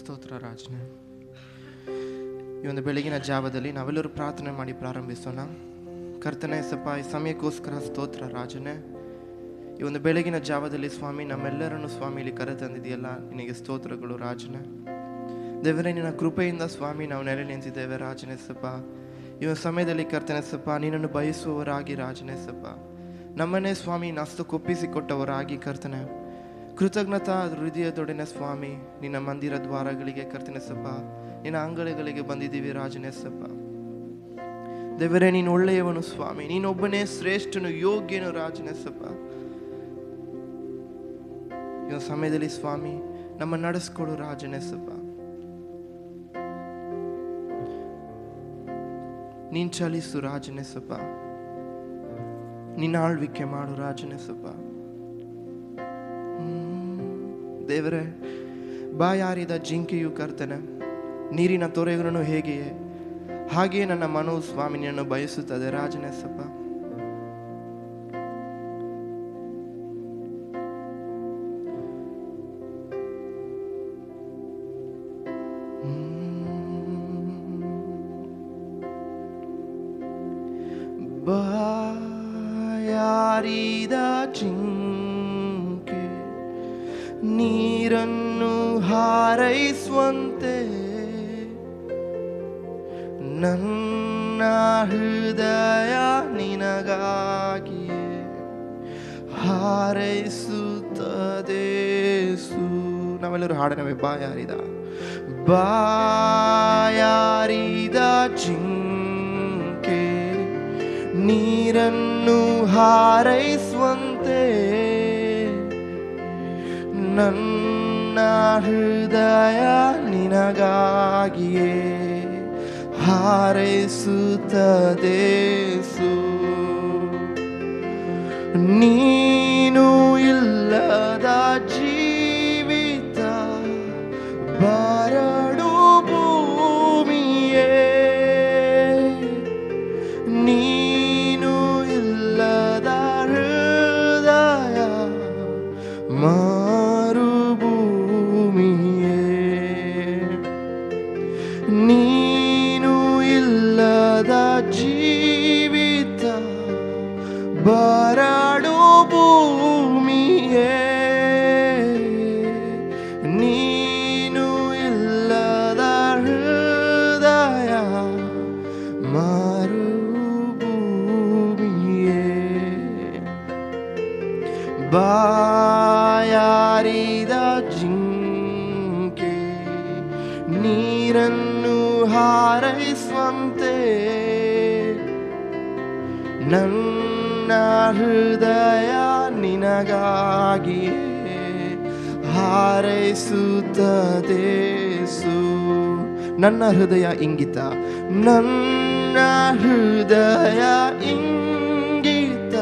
ಸ್ತೋತ್ರ ರಾಜನೇ. ಈ ಒಂದು ಬೆಳಗಿನ ಜಾವದಲ್ಲಿ ನಾವೆಲ್ಲರೂ ಪ್ರಾರ್ಥನೆ ಮಾಡಿ ಪ್ರಾರಂಭಿಸೋಣ. ಕರ್ತನೇ ಸಪ್ಪ, ಈ ಸಮಯಕ್ಕೋಸ್ಕರ ಸ್ತೋತ್ರ ರಾಜನೇ. ಈ ಒಂದು ಬೆಳಗಿನ ಜಾವದಲ್ಲಿ ಸ್ವಾಮಿ ನಮ್ಮೆಲ್ಲರನ್ನು ಸ್ವಾಮಿ ಇಲ್ಲಿ ಕರೆತಂದಿದೆಯಲ್ಲ, ನಿನಗೆ ಸ್ತೋತ್ರಗಳು ರಾಜನೇ. ದೇವರೇ, ನಿನ್ನ ಕೃಪೆಯಿಂದ ಸ್ವಾಮಿ ನಾವು ನೆಲೆ ನಿಂತಿದ್ದೇವೆ ರಾಜನೇ ಸಪ್ಪ. ಈ ಒಂದು ಸಮಯದಲ್ಲಿ ಕರ್ತನೆ ಸಪ್ಪ, ನಿನ್ನನ್ನು ಬಯಸುವವರಾಗಿ ರಾಜನೇ ಸಪ್ಪ, ನಮ್ಮನ್ನೇ ಸ್ವಾಮಿ ನಸ್ತಕ್ಕೊಪ್ಪಿಸಿಕೊಟ್ಟವರಾಗಿ ಕರ್ತನೆ, ಕೃತಜ್ಞತಾ ಹೃದಯದೊಡನೆ ಸ್ವಾಮಿ ನಿನ್ನ ಮಂದಿರ ದ್ವಾರಗಳಿಗೆ ಕರ್ತನೆ ಸಪ್ಪ, ನಿನ್ನ ಅಂಗಳಗಳಿಗೆ ಬಂದಿದ್ದೀವಿ ರಾಜನೇ ಸಪ್ಪ. ದೇವರೇ, ನೀನು ಒಳ್ಳೆಯವನು ಸ್ವಾಮಿ, ನೀನೊಬ್ಬನೇ ಶ್ರೇಷ್ಠನು, ಯೋಗ್ಯನು ರಾಜನೇ ಸಪ್ಪ. ಈ ಸಮಯದಲ್ಲಿ ಸ್ವಾಮಿ ನಮ್ಮ ನಡೆಸ್ಕೊಡು ರಾಜನೇ ಸಪ್ಪ. ನೀನ್ ಚಲಿಸು ರಾಜನೇ ಸಪ್ಪ, ನಿನ್ನ ಆಳ್ವಿಕೆ ಮಾಡು ರಾಜನೇ ಸಪ್ಪ. ದೇವರೇ, ಬಾಯಾರಿದ ಜಿಂಕೆಯು ಕರ್ತನೆ ನೀರಿನ ತೊರೆಗಳನ್ನು ಹೇಗೆಯೇ ಹಾಗೆಯೇ ನನ್ನ ಮನವು ಸ್ವಾಮಿ ನಿನ್ನನ್ನು ಬಯಸುತ್ತದೆ ರಾಜನೇ ಸಪ್ಪ. ಬಾಯಾರಿದ ಜಿಂಕೆ ನೀರನ್ನು ಹಾರೈಸುವಂತೆ ನನ್ನ ಹೃದಯ ನಿನಗಾಗಿಯೇ ಹಾರೈಸುತ್ತದೆ. ನಾವೆಲ್ಲರೂ ಹಾಡನವೆ. ಬಾಯಾರಿದ ಜಿಂಕೆ ನೀರನ್ನು ಹಾರೈಸುವಂತೆ ನನ್ನ ಹೃದಯ ನಿನಗಾಗಿಯೇ ಹಾರೈಸುತ್ತದೆ. ನೀನು ಇಲ್ಲದ ಜೀವಿತ ಬರಡು ಭೂಮಿಯೇ, ನೀನು ಇಲ್ಲದ ಹೃದಯ ಮರುಭೂಮಿಯೇ, ನೀನು ಇಲ್ಲದ ಜೀವಿತ ಬರಡು ಭೂಮಿಯೇ, ನೀನು ಇಲ್ಲದ ಹೃದಯ ಮರುಭೂಮಿಯೇ. ಬಾಯಾರಿದ ಜಿಂಕೆ ನೀರನ್ನು ಹಾರೈಸುವಂತೆ ನನ್ನ ಹೃದಯ ನಿನಗಾಗಿಯೇ ಹಾರೈಸುತ್ತದೆ. ನನ್ನ ಹೃದಯ ಇಂಗಿತ, ನನ್ನ ಹೃದಯ ಇಂಗಿತ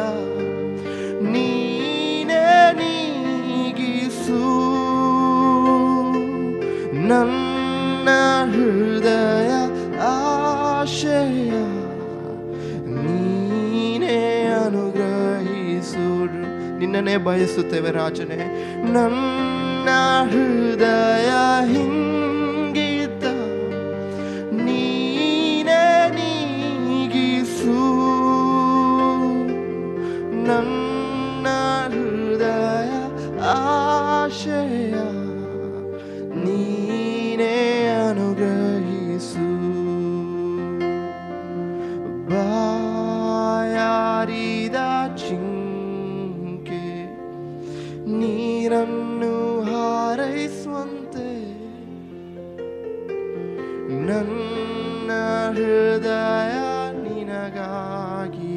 ನೀನೇ ನೀಗಿಸು. ನನ್ನ ಹೃದಯ ಆಶಯ ನೀನೇ ಅನುಗ್ರಹಿಸು. ನಿನ್ನನ್ನೇ ಬಯಸುತ್ತೇವೆ ರಾಜನೇ. ನನ್ನ ಹೃದಯ ಹಿಂಗಿತ ನೀನೇ ನೀಗಿಸು. ನನ್ನ ಹೃದಯ ಆಶಯ ನೀನೇ ಅನುಗ್ರಹಿಸು. ಬಾಯಾರಿದ ಜಿಂಕೆ ನೀರನ್ನು ಹಾರೈಸುವಂತೆ ನನ್ನ ಹೃದಯ ನಿನಗಾಗಿ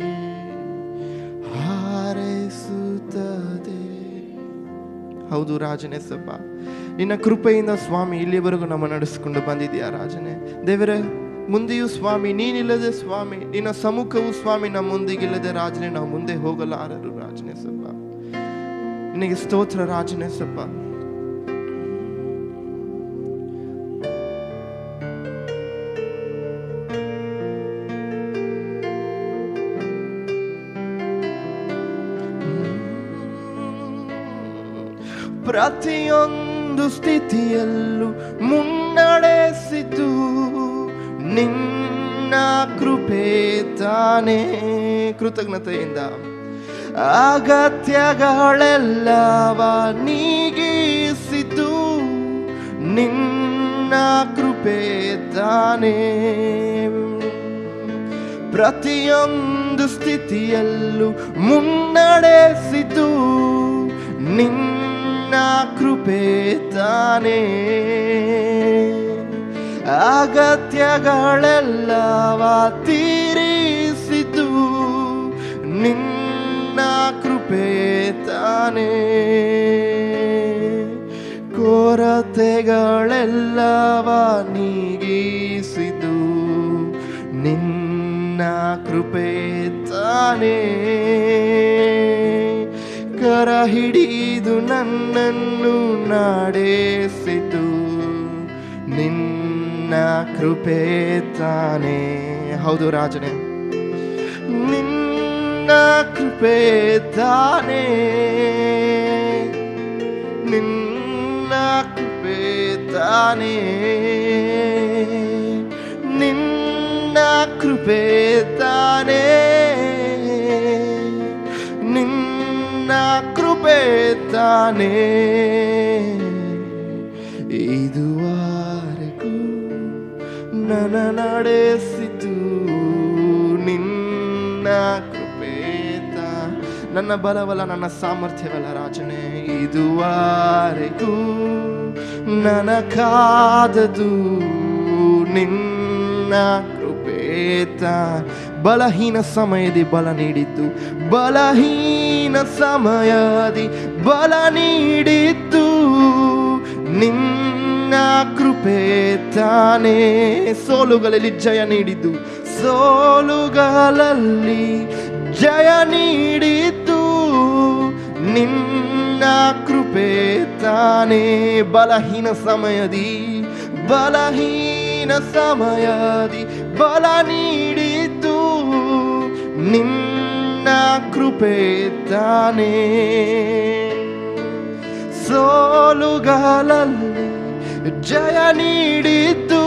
ಹಾರೈಸುತ್ತದೆ. ಹೌದು ರಾಜನೇ ಸಪ್ಪ, ನಿನ್ನ ಕೃಪೆಯಿಂದ ಸ್ವಾಮಿ ಇಲ್ಲಿವರೆಗೂ ನಮ್ಮ ನಡೆಸಿಕೊಂಡು ಬಂದಿದೆಯಾ ರಾಜನೇ. ದೇವರೇ, ಮುಂದೆಯೂ ಸ್ವಾಮಿ ನೀನಿಲ್ಲದೆ ಸ್ವಾಮಿ ನಿನ್ನ ಸಮ್ಮುಖವು ಸ್ವಾಮಿ ನಮ್ಮ ಮುಂದಿಗಿಲ್ಲದೆ ರಾಜನೇ ನಾವು ಮುಂದೆ ಹೋಗಲಾರರು ರಾಜನೇ ಸಪ್ಪ. ನಿನಗೆ ಸ್ತೋತ್ರ ರಾಜನೇ ಸಪ್ಪ. ಪ್ರತಿಯೊಂದು ಪ್ರತಿಯೊಂದು ಸ್ಥಿತಿಯಲ್ಲೂ ಮುನ್ನಡೆಸಿತು ನಿನ್ನ ಕೃಪೆ ತಾನೇ. ಕೃತಜ್ಞತೆಯಿಂದ ಅಗತ್ಯಗಳೆಲ್ಲವ ನೀಗಿಸಿತು ನಿನ್ನ ಕೃಪೆ ತಾನೇ. ಪ್ರತಿಯೊಂದು ಸ್ಥಿತಿಯಲ್ಲೂ ಮುನ್ನಡೆಸಿತು ನಿನ್ನ ಕೃಪೆ ತಾನೇ. ಅಗತ್ಯಗಳೆಲ್ಲವ ತೀರಿಸಿತು ನಿನ್ನ ಕೃಪೆ ತಾನೇ. ಕೊರತೆಗಳೆಲ್ಲವ ನೀಗಿಸಿದು ನಿನ್ನ ಕೃಪೆ ತಾನೇ. ಕರ ಹಿಡಿದು ನನ್ನನ್ನು ನಡೆಸಿತು ನಿನ್ನ ಕೃಪೆ ತಾನೇ. ಹೌದು ರಾಜನೇ, ನಿನ್ನ ಕೃಪೆ ತಾನೇ. ನಿನ್ನ ಕೃಪೆ ತಾನೇ. ನಿನ್ನ ಕೃಪೆ ತಾನೇ. ನಿನ್ನ ಕೃಪೆ ತಾನೇ. ಇದುವರೆಗೂ ನನ್ನ ನಡೆಸಿತು ನಿನ್ನ ಕೃಪೆ ತಾನೇ. ನನ್ನ ಬಲವಲ್ಲ, ನನ್ನ ಸಾಮರ್ಥ್ಯವಲ್ಲ ರಾಜನೇ. ಇದುವರೆಗೂ ನನ್ನ ಕಾದದು ನಿನ್ನ ಕೃಪೆ ತಾನೇ. ಬಲಹೀನ ಸಮಯದಿ ಬಲ ನೀಡಿದ್ದು, ಬಲಹೀನ ಸಮಯದಿ ಬಲ ನೀಡಿದ್ದು ನಿನ್ನ ಕೃಪೆ ತಾನೇ. ಸೋಲುಗಳಲ್ಲಿ ಜಯ ನೀಡಿದ್ದು, ಸೋಲುಗಳಲ್ಲಿ ಜಯ ನೀಡಿದ್ದು ನಿನ್ನ ಕೃಪೆ ತಾನೇ. ಬಲಹೀನ ಸಮಯದಿ ಬಲ ನೀಡಿದ್ದು ನಿನ್ನ ಕೃಪೆ ತಾನೇ. ಸೋಲುಗಳಲ್ಲಿ ಜಯ ನೀಡಿದ್ದು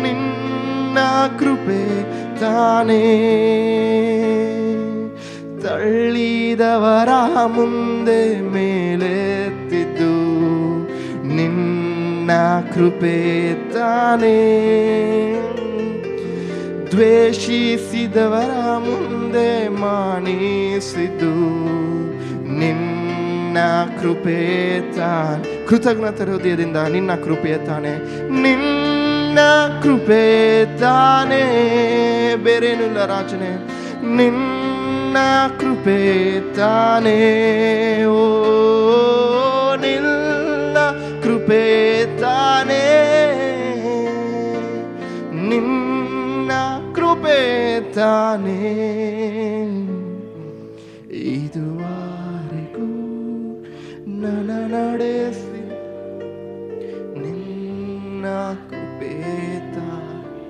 ನಿನ್ನ ಕೃಪೆ ತಾನೇ. ತಳ್ಳಿದವರ ಮುಂದೆ ಮೇಲೆತ್ತಿದ್ದು ನಿನ್ನ ಕೃಪೆ ತಾನೇ. ದ್ವೇಷಿಸಿದವರ ಮುಂದೆ ಮಾನಿಸಿದ್ದು ನಿನ್ನ ಕೃಪೆ ತಾನೇ. ಕೃತಜ್ಞತೆ ಹೃದಯದಿಂದ ನಿನ್ನ ಕೃಪೆ ತಾನೇ. ನಿನ್ನ ಕೃಪೆ ತಾನೇ. ಬೇರೇನೂ ಇಲ್ಲ ರಾಜನೇ, ನಿನ್ನ ಕೃಪೆ ತಾನೇ. ಓ ನಿನ್ನ ಕೃಪೆ ತಾನೇ. ನಿನ್ನ ಕೃಪೆ ತಾನೇ. ಇದುವರೆಗೂ ನನ್ನ ನಡೆಸಿ ನಿನ್ನ ಕೃಪೆ ತಾನೇ.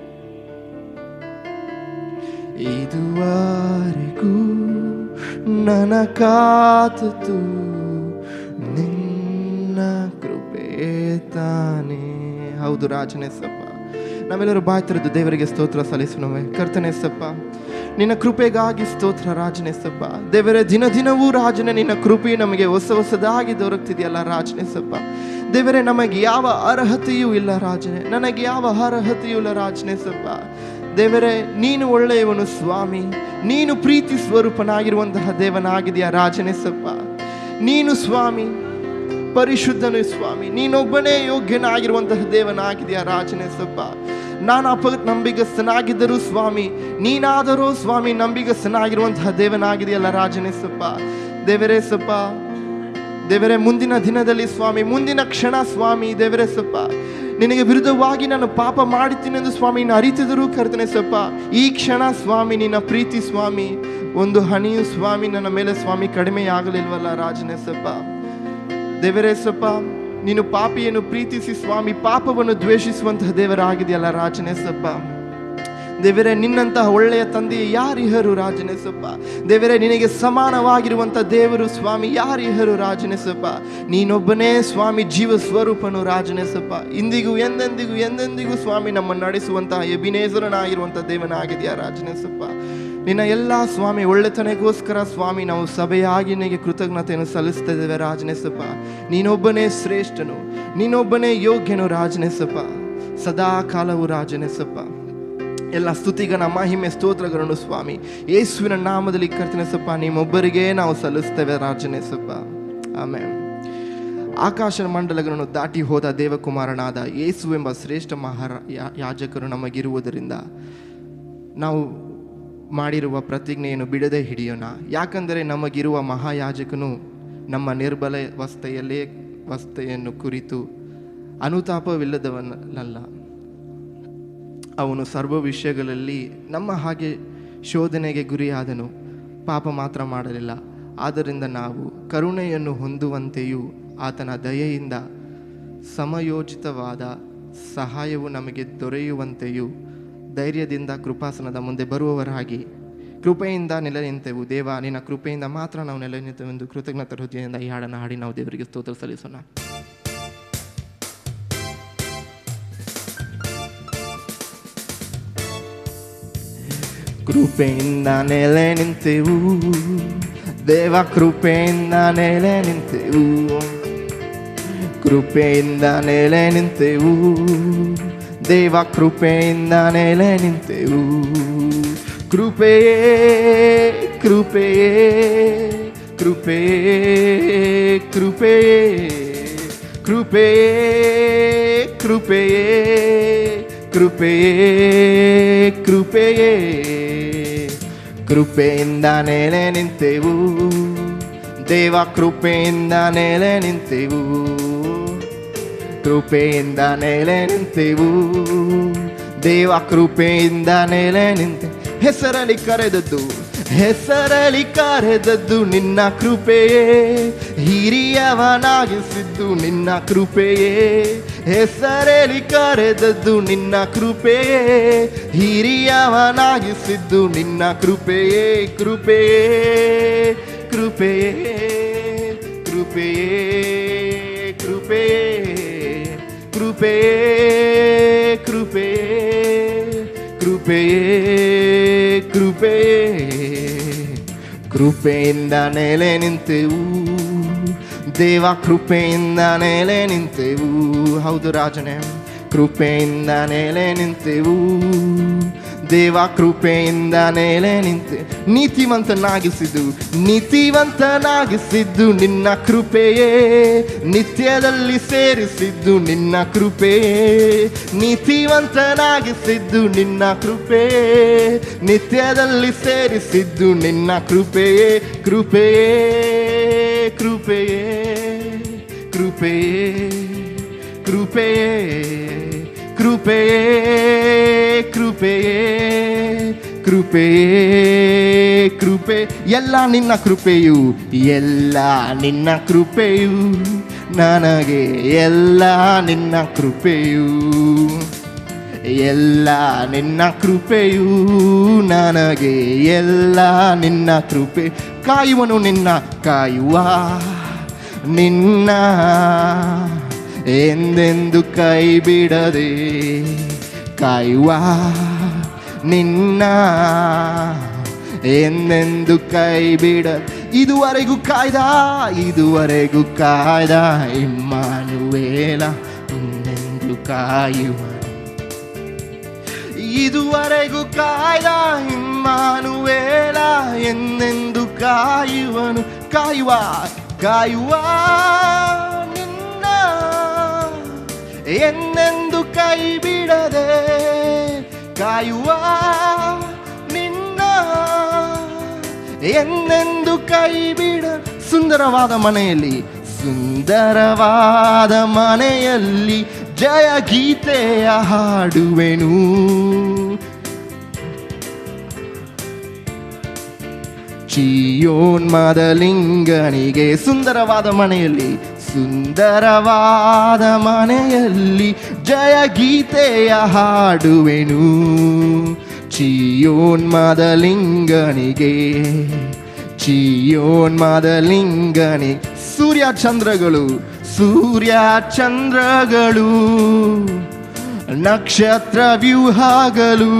ಇದುವರೆಗೂ ನನ್ನ ಕಾತು ನಿನ್ನ ಕೃಪೆ ತಾನೇ. ಹೌದು ರಾಜನೇ ಸಪ್ಪ, ನಾವೆಲ್ಲರೂ ಬಾಯಿ ತೆರೆದು ದೇವರಿಗೆ ಸ್ತೋತ್ರ ಸಲ್ಲಿಸೋಣವೇ. ಕರ್ತನೇ ಸಪ್ಪ, ನಿನ್ನ ಕೃಪೆಗಾಗಿ ಸ್ತೋತ್ರ ರಾಜನೇ ಸಪ್ಪ. ದೇವರೇ, ದಿನ ದಿನವೂ ರಾಜನೇ ನಿನ್ನ ಕೃಪೆ ನಮಗೆ ಹೊಸದಾಗಿ ದೊರಕ್ತಿದೆಯಲ್ಲ ರಾಜನೇ ಸಪ್ಪ. ದೇವರೇ, ನಮಗೆ ಯಾವ ಅರ್ಹತೆಯೂ ಇಲ್ಲ ರಾಜನೇ, ನನಗೆ ಯಾವ ಅರ್ಹತೆಯೂ ಇಲ್ಲ ರಾಜನೇ ಸಪ್ಪ. ದೇವರೇ, ನೀನು ಒಳ್ಳೆಯವನು ಸ್ವಾಮಿ, ನೀನು ಪ್ರೀತಿ ಸ್ವರೂಪನಾಗಿರುವಂತಹ ದೇವನಾಗಿದೆಯಾ ರಾಜನೇ ಸಪ್ಪ. ನೀನು ಸ್ವಾಮಿ ಪರಿಶುದ್ಧನು ಸ್ವಾಮಿ, ನೀನೊಬ್ಬನೇ ಯೋಗ್ಯನಾಗಿರುವಂತಹ ದೇವನಾಗಿದೆಯಾ ರಾಜನೇ ಸಪ್ಪ. ನಾನು ನಂಬಿಗಸ್ತನಾಗಿದ್ದರೂ ಸ್ವಾಮಿ, ನೀನಾದರೂ ಸ್ವಾಮಿ ನಂಬಿಗಸ್ತನಾಗಿರುವಂತಹ ದೇವನಾಗಿದೆಯಲ್ಲ ರಾಜನೇ ಸಪ್ಪ. ದೇವರೇ ಸಪ್ಪ, ದೇವರೇ, ಮುಂದಿನ ದಿನದಲ್ಲಿ ಸ್ವಾಮಿ, ಮುಂದಿನ ಕ್ಷಣ ಸ್ವಾಮಿ, ದೇವರೇ ಸಪ್ಪ, ನಿನಗೆ ವಿರುದ್ಧವಾಗಿ ನಾನು ಪಾಪ ಮಾಡುತ್ತೀನೆಂದು ಸ್ವಾಮಿ ಅರಿತಿದರೂ ಕರ್ತನೆ ಸಪ್ಪ, ಈ ಕ್ಷಣ ಸ್ವಾಮಿ ನಿನ್ನ ಪ್ರೀತಿ ಸ್ವಾಮಿ ಒಂದು ಹನಿಯು ಸ್ವಾಮಿ ನನ್ನ ಮೇಲೆ ಸ್ವಾಮಿ ಕಡಿಮೆಯಾಗಲಿಲ್ವಲ್ಲ ರಾಜನೇ ಸಪ್ಪ. ದೇವರೇ ಸಪ್ಪ, ನೀನು ಪಾಪಿಯನ್ನು ಪ್ರೀತಿಸಿ ಸ್ವಾಮಿ ಪಾಪವನ್ನು ದ್ವೇಷಿಸುವಂತಹ ದೇವರಾಗಿದೆಯಲ್ಲ ರಾಜನೇ ಸಪ್ಪ. ದೇವರೇ, ನಿನ್ನಂತಹ ಒಳ್ಳೆಯ ತಂದೆ ಯಾರಿಹರು ರಾಜನೇಸಪ್ಪ. ದೇವರೇ, ನಿನಗೆ ಸಮಾನವಾಗಿರುವಂಥ ದೇವರು ಸ್ವಾಮಿ ಯಾರಿಹರು ರಾಜನೇಸಪ್ಪ. ನೀನೊಬ್ಬನೇ ಸ್ವಾಮಿ ಜೀವ ಸ್ವರೂಪನು ರಾಜನೇಸಪ್ಪ. ಇಂದಿಗೂ ಎಂದೆಂದಿಗೂ ಸ್ವಾಮಿ ನಮ್ಮನ್ನು ನಡೆಸುವಂತಹ ಎಬಿನೇಜರನಾಗಿರುವಂಥ ದೇವನಾಗಿದೆಯಾ ರಾಜನೇಸಪ್ಪ. ನಿನ್ನ ಎಲ್ಲ ಸ್ವಾಮಿ ಒಳ್ಳೆತನಗೋಸ್ಕರ ಸ್ವಾಮಿ ನಾವು ಸಭೆಯಾಗಿ ನಿನಗೆ ಕೃತಜ್ಞತೆಯನ್ನು ಸಲ್ಲಿಸ್ತಾ ಇದ್ದೇವೆ ರಾಜನೇಸಪ್ಪ. ನೀನೊಬ್ಬನೇ ಶ್ರೇಷ್ಠನು, ನೀನೊಬ್ಬನೇ ಯೋಗ್ಯನು ರಾಜನೇಸಪ್ಪ. ಸದಾ ಕಾಲವು ರಾಜನೇಸಪ್ಪ. ಎಲ್ಲ ಸ್ತುತಿಗನ ಮಹಿಮೆ ಸ್ತೋತ್ರಗಳನ್ನು ಸ್ವಾಮಿ ಯೇಸುವಿನ ನಾಮದಲ್ಲಿ ಕರ್ತನೆಸಪ್ಪ ನಿಮ್ಮೊಬ್ಬರಿಗೆ ನಾವು ಸಲ್ಲಿಸ್ತೇವೆ ರಾಜನೇಸಪ್ಪ. ಆಮೇಲೆ ಆಕಾಶ ಮಂಡಲಗಳನ್ನು ದಾಟಿ ಹೋದ ದೇವಕುಮಾರನಾದ ಯೇಸು ಎಂಬ ಶ್ರೇಷ್ಠ ಯಾಜಕರು ನಮಗಿರುವುದರಿಂದ ನಾವು ಮಾಡಿರುವ ಪ್ರತಿಜ್ಞೆಯನ್ನು ಬಿಡದೆ ಹಿಡಿಯೋಣ. ಯಾಕಂದರೆ ನಮಗಿರುವ ಮಹಾಯಾಜಕನು ನಮ್ಮ ನಿರ್ಬಲ ವಸ್ತೆಯನ್ನು ಕುರಿತು ಅನುತಾಪವಿಲ್ಲದವನಲ್ಲ. ಅವನು ಸರ್ವ ವಿಷಯಗಳಲ್ಲಿ ನಮ್ಮ ಹಾಗೆ ಶೋಧನೆಗೆ ಗುರಿಯಾದನು, ಪಾಪ ಮಾತ್ರ ಮಾಡಲಿಲ್ಲ. ಆದ್ದರಿಂದ ನಾವು ಕರುಣೆಯನ್ನು ಹೊಂದುವಂತೆಯೂ ಆತನ ದಯೆಯಿಂದ ಸಮಯೋಚಿತವಾದ ಸಹಾಯವು ನಮಗೆ ದೊರೆಯುವಂತೆಯೂ ಧೈರ್ಯದಿಂದ ಕೃಪಾಸನದ ಮುಂದೆ ಬರುವವರಾಗಿ ಕೃಪೆಯಿಂದ ನೆಲೆ ನಿಂತೆವು. ದೇವ, ನಿನ್ನ ಕೃಪೆಯಿಂದ ಮಾತ್ರ ನಾವು ನೆಲೆ ನಿಂತೆವೆಂದು ಕೃತಜ್ಞತೆ ಹೃದಯದಿಂದ ಈ ಹಾಡನ್ನು ಹಾಡಿ ನಾವು ದೇವರಿಗೆ ಸ್ತೋತ್ರ ಸಲ್ಲಿಸೋಣ. ಕೃಪೆಯಿಂದ ನೆಲೆ ನಿಂತೆವು ದೇವ, ಕೃಪೆಯಿಂದ ನೆಲೆ ನಿಂತೆವು, ಕೃಪೆಯಿಂದ ನೆಲೆ ನಿಂತೆವು ದೇವ, ಕೃಪೆಯಿಂದ ನೆಲೆ ನಿಂತೆವು. ಕೃಪೆಯೇ ಕೃಪೆಯೇ ಕೃಪೆಯೇ ಕೃಪೆಯೇ ಕೃಪೆಯೇ ಕೃಪೆಯೇ ಕೃಪೆಯೇ ಕೃಪೆಯೇ ಕೃಪೆಯಿಂದ ನೆಲೆ ನಿಂತೆವು ದೇವ, ಕೃಪೆಯಿಂದ ನೆಲೆ ನಿಂತೆವು, ಕೃಪೆಯಿಂದ ನೆಲೆ ನಿಂತೆವು ದೇವ, ಕೃಪೆಯಿಂದ ನೆಲೆ ನಿಂತೆ. ಹೆಸರಲ್ಲಿ ಕರೆದದ್ದು ನಿನ್ನ ಕೃಪೆಯೇ, ಹಿರಿಯವನಾಗಿಸಿದ್ದು ನಿನ್ನ ಕೃಪೆಯೇ. ಹೆಸರಲ್ಲಿ ಕರೆದದ್ದು ನಿನ್ನ ಕೃಪೆಯೇ, ಹಿರಿಯವನಾಗಿಸಿದ್ದು ನಿನ್ನ ಕೃಪೆಯೇ. ಕೃಪೆಯೇ ಕೃಪೆಯೇ ಕೃಪೆಯೇ ಕೃಪೆಯೇ ಕೃಪೆಯೇ ಕೃಪೆಯೇ ಕೃಪೆಯೇ ಕೃಪೆಯೇ ಕೃಪೆಯಿಂದ ನೆಲೆ ನಿಂತೆವು ದೇವ, ಕೃಪೆಯಿಂದ ನೆಲೆ ನಿಂತೆವು. ಹೌದು ರಾಜನೇ, ಕೃಪೆಯಿಂದ ನೆಲೆ ನಿಂತೆವು ದೇವ, ಕೃಪೆಯಿಂದ ನೆಲೆ ನಿಂತೆ. ನೀತಿವಂತನಾಗಿಸಿದ್ದು ನಿನ್ನ ಕೃಪೆಯೇ, ನಿತ್ಯದಲ್ಲಿ ಸೇರಿಸಿದ್ದು ನಿನ್ನ ಕೃಪೆಯೇ. ನೀತಿವಂತನಾಗಿಸಿದ್ದು ನಿನ್ನ ಕೃಪೆಯೇ, ನಿತ್ಯದಲ್ಲಿ ಸೇರಿಸಿದ್ದು ನಿನ್ನ ಕೃಪೆಯೇ. ಕೃಪೆಯೇ ಕೃಪೆಯೇ ಕೃಪೆಯೇ ಕೃಪೆಯೇ ಕೃಪೆಯೇ ಕೃಪೆಯೇ ಕೃಪೆಯೇ ಕೃಪೆ. ಎಲ್ಲ ನಿನ್ನ ಕೃಪೆಯು, ಎಲ್ಲ ನಿನ್ನ ಕೃಪೆಯು ನನಗೆ, ಎಲ್ಲ ನಿನ್ನ ಕೃಪೆಯು, ಎಲ್ಲ ನಿನ್ನ ಕೃಪೆಯು ನನಗೆ, ಎಲ್ಲ ನಿನ್ನ ಕೃಪೆ. ಕಾಯುವನು ನಿನ್ನ, ಕಾಯುವ ನಿನ್ನ ಎಂದೆಂದು ಕೈ ಬಿಡದೆ, ಕಾಯುವ ನಿನ್ನ ಎಂದೆಂದು ಕೈ ಬಿಡ. ಇದುವರೆಗೂ ಕಾಯ್ದ ಇಮ್ಮಾನುವೇಲ, ಇನ್ನೆಂದು ಕಾಯುವ. ಇದುವರೆಗೂ ಕಾಯ್ದ ಇಮ್ಮಾನುವೇಲ, ಎಂದೆಂದು ಕಾಯುವನು. ಕಾಯುವ ನಿನ್ನ ಎಂದೆಂದು ಕೈ ಬಿಡದೆ, ಕಾಯುವ ನಿನ್ನ ಎಂದೆಂದು ಕೈ ಬಿಡ. ಸುಂದರವಾದ ಮನೆಯಲ್ಲಿ ಜಯ ಗೀತೆಯ ಹಾಡುವೆನು. ಚೀಯೋನ್ ಮದಲಿಂಗನಿಗೆ ಸುಂದರವಾದ ಮನೆಯಲ್ಲಿ ಜಯ ಗೀತೆಯ ಹಾಡುವೆನು. ಚಿಯೋನ್ಮಾದಲಿಂಗನಿಗೆ ಚಿಯೋನ್ಮಾದಲಿಂಗನಿ ಸೂರ್ಯ ಚಂದ್ರಗಳು ನಕ್ಷತ್ರ ವ್ಯೂಹಗಳು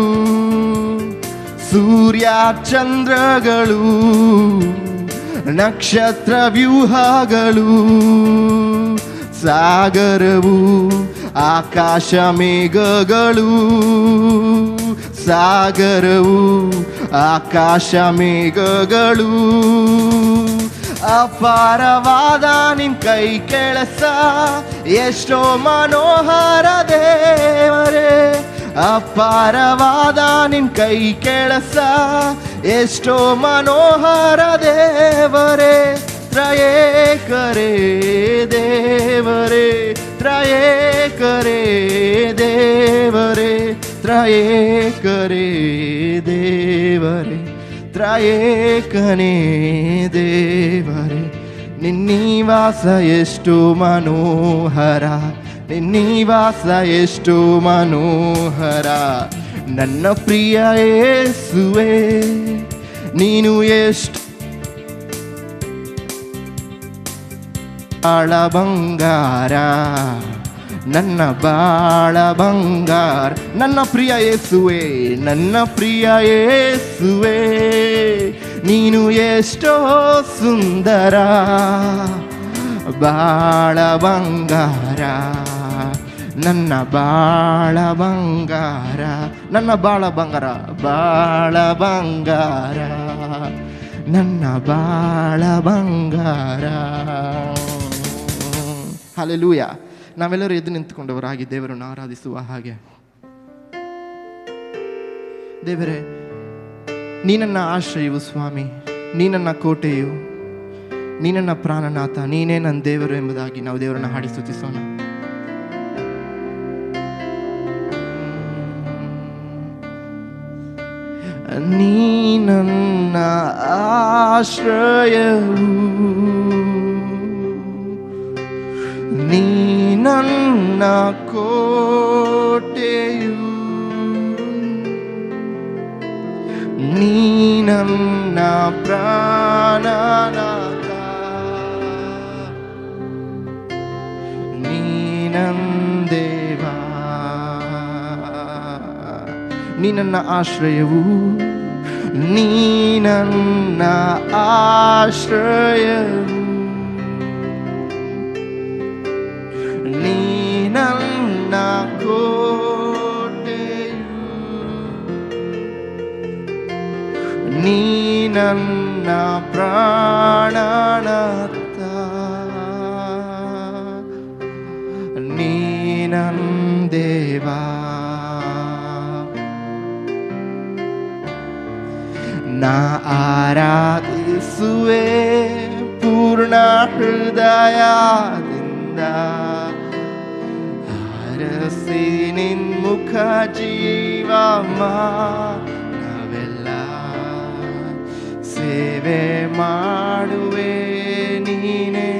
ಸೂರ್ಯ ಚಂದ್ರಗಳು ನಕ್ಷತ್ರ ವ್ಯೂಹಗಳು ಸಾಗರವು ಆಕಾಶ ಮೇಘಗಳು ಸಾಗರವು ಆಕಾಶ ಮೇಘಗಳು ಅಪಾರವಾದ ನಿನ್ ಕೈ ಕೆಲಸ ಎಷ್ಟೋ ಮನೋಹರ ದೇವರೇ ಅಪಾರವಾದ ನಿನ್ ಕೈ ಕೆಲಸ ಎಷ್ಟೋ ಮನೋಹರ ದೇವರೇ ತ್ರಯೇಕರೇ ದೇವರೇ ತ್ರಯೇಕರೇ ದೇವರೇ ತ್ರಯೇಕರೇ ದೇವರೇ ತ್ರಯೇಕನೇ ದೇವರೇ ನಿನ್ನಿವಾಸ ಎಷ್ಟು ಮನೋಹರ ನಿನ್ನಿವಾಸ ಎಷ್ಟು ಮನೋಹರ ನನ್ನ ಪ್ರಿಯ ಯೇಸುವೇ ನೀನು ಎಷ್ಟು ಬಾಳ ಬಂಗಾರ ನನ್ನ ಬಾಳ ಬಂಗಾರ ನನ್ನ ಪ್ರಿಯ ಯೇಸುವೇ ನನ್ನ ಪ್ರಿಯ ಯೇಸುವೇ ನೀನು ಎಷ್ಟೋ ಸುಂದರ ಬಾಳ ಬಂಗಾರ ನನ್ನ ಬಾಳ ಬಂಗಾರ ನನ್ನ ಬಾಳ ಬಂಗಾರ ಬಾಳ ಬಂಗಾರ ನನ್ನ ಬಾಳ ಬಂಗಾರ ಹಲ್ಲೆಲೂಯಾ. ನಾವೆಲ್ಲರೂ ಎದ್ದು ನಿಂತುಕೊಂಡವರಾಗಿ ದೇವರನ್ನು ಆರಾಧಿಸುವ ಹಾಗೆ. ದೇವರೇ, ನೀನನ್ನ ಆಶ್ರಯವು ಸ್ವಾಮಿ, ನೀನನ್ನ ಕೋಟೆಯು, ನೀನನ್ನ ಪ್ರಾಣನಾಥ, ನೀನೇ ನನ್ನ ದೇವರು ಎಂಬುದಾಗಿ ನಾವು ದೇವರನ್ನ ಹಾಡಿ ಸ್ತುತಿಸೋಣ. ನೀನನ್ನ ಆಶ್ರಯವು, ನೀನನ್ನ ಕೋಟೆಯು, ನೀನನ್ನ ಪ್ರಾಣನಾಥ, ನೀನಂದೇವಾ, ನೀನನ್ನ ಆಶ್ರಯವು, ನೀನನ್ನ ಆಶ್ರಯವು, ನೀನನ್ನ ಕೋಟೆಯು, ನೀನನ್ನ ಪ್ರಾಣನಾಥ, ನೀನಂದೇವಾ. ನಾ ಆರಾಧಿಸುವೆ ಪೂರ್ಣ ಹೃದಯದಿಂದ, ಹರಸಿ ನಿನ್ಮುಖ ಜೀವ ನಾವೆಲ್ಲ ಸೇವೆ ಮಾಡುವೆ, ನೀನೇ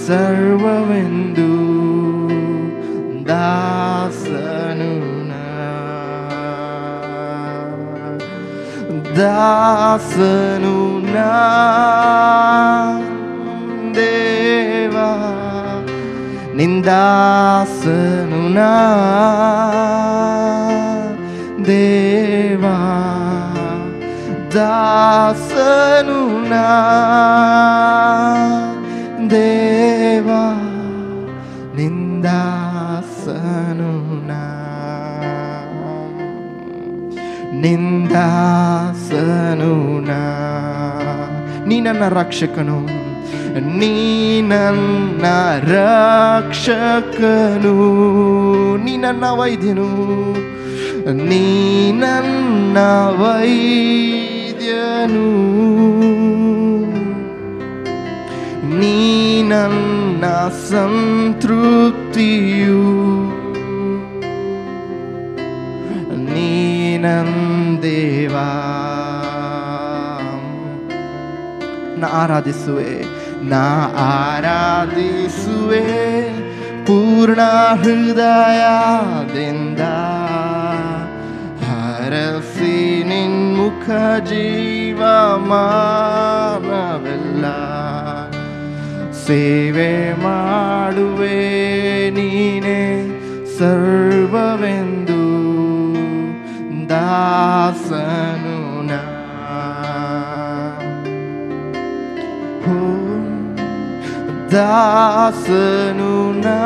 ಸರ್ವವೆಂದು ದಾಸನು ದಾಸನು ದೇವಾ, ನಿಂದಾಸನು ದೇವಾ, ದಾಸನು ದೇವಾ, ನಿಂದಾಸನು ನಿಂದಾಸನು ನೀ ನನ್ನ ರಕ್ಷಕನು, ನೀ ನನ್ನ ರಕ್ಷಕನು, ನೀ ನನ್ನ ವೈದ್ಯನು, ನೀ ನನ್ನ ವೈದ್ಯನು, ನೀ ನನ್ನ ಸಂತೃಪ್ತಿಯು, ನೀನಂದೇವಾ. ನಾ ಆರಾಧಿಸುವೆ, ನಾ ಆರಾಧಿಸುವೆ ಪೂರ್ಣ ಹೃದಯದಿಂದ, ಅರಸಿ ನಿನ್ಮುಖ ಜೀವಮಾನವೆಲ್ಲ ಸೇವೆ ಮಾಡುವೆ ನೀನೇ ಸರ್ವವೆಂದು ದಾಸನು ನಾ. ದಾಸನು ನಾ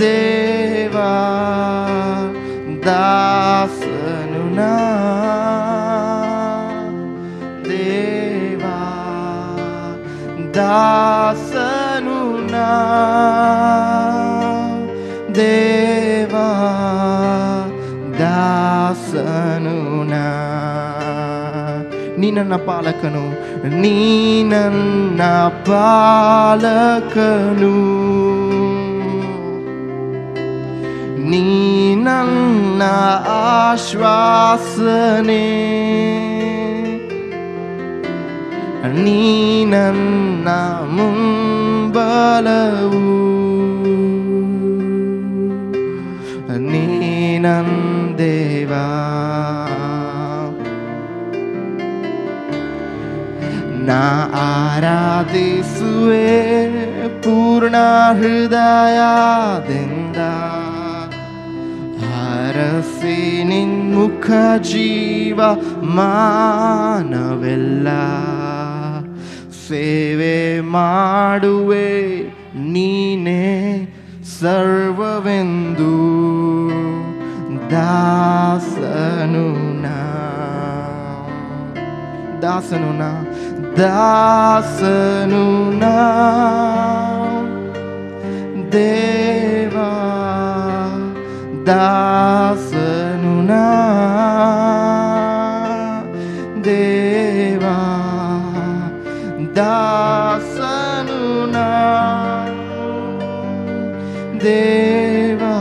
ದೇವಾ, ದಾಸನು ನಾ ದೇವಾ, ದಾಸನು ನಾ ದೇವಾ, ದಾಸನು ನಾ. ನೀ ನನ್ನ ಪಾಲಕನು, ನೀ ನನ್ನ ಪಾಲಕನು, ನೀ ನನ್ನ ಆಶ್ವಾಸನೆ, ನೀ ನನ್ನ ಮುಂಬಲವು, ನೀ ನನ್ನ ದೇವಾ. ನಾ ಆರಾಧಿಸುವೆ ಪೂರ್ಣ ಹೃದಯದಿಂದ, ಹರಸಿ ನಿನ್ಮುಖ ಜೀವ ಮಾನವೆಲ್ಲ ಸೇವೆ ಮಾಡುವೆ ನೀನೇ ಸರ್ವವೆಂದು ದಾಸನು ನಾ. ದಾಸನು ನಾ, ದಾಸನು ನಾ ದೇವಾ, ದಾಸನು ನಾ ದೇವಾ, ದಾಸನು ನಾ ದೇವಾ,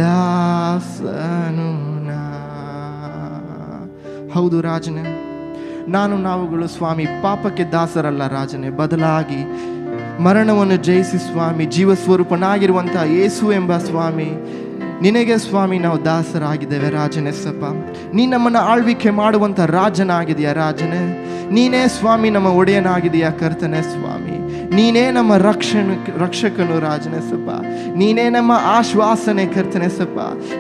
ದಾಸನು ನಾ. ಹೌದು ರಾಜನೇ, ನಾವುಗಳು ಸ್ವಾಮಿ ಪಾಪಕ್ಕೆ ದಾಸರಲ್ಲ ರಾಜನೇ, ಬದಲಾಗಿ ಮರಣವನ್ನು ಜಯಿಸಿ ಸ್ವಾಮಿ ಜೀವಸ್ವರೂಪನಾಗಿರುವಂಥ ಯೇಸು ಎಂಬ ಸ್ವಾಮಿ ನಿನಗೆ ಸ್ವಾಮಿ ನಾವು ದಾಸರಾಗಿದ್ದೇವೆ ರಾಜನೆಸಪ್ಪ. ನೀ ನಮ್ಮನ್ನು ಆಳ್ವಿಕೆ ಮಾಡುವಂಥ ರಾಜನಾಗಿದೆಯಾ ರಾಜನೇ, ನೀನೇ ಸ್ವಾಮಿ ನಮ್ಮ ಒಡೆಯನಾಗಿದೆಯಾ ಕರ್ತನೆ ಸ್ವಾಮಿ, ನೀನೇ ನಮ್ಮ ರಕ್ಷಕನು ರಾಜನೆಸಪ್ಪ, ನೀನೇ ನಮ್ಮ ಆಶ್ವಾಸನೆ ಕರ್ತನೆಸಪ್ಪ,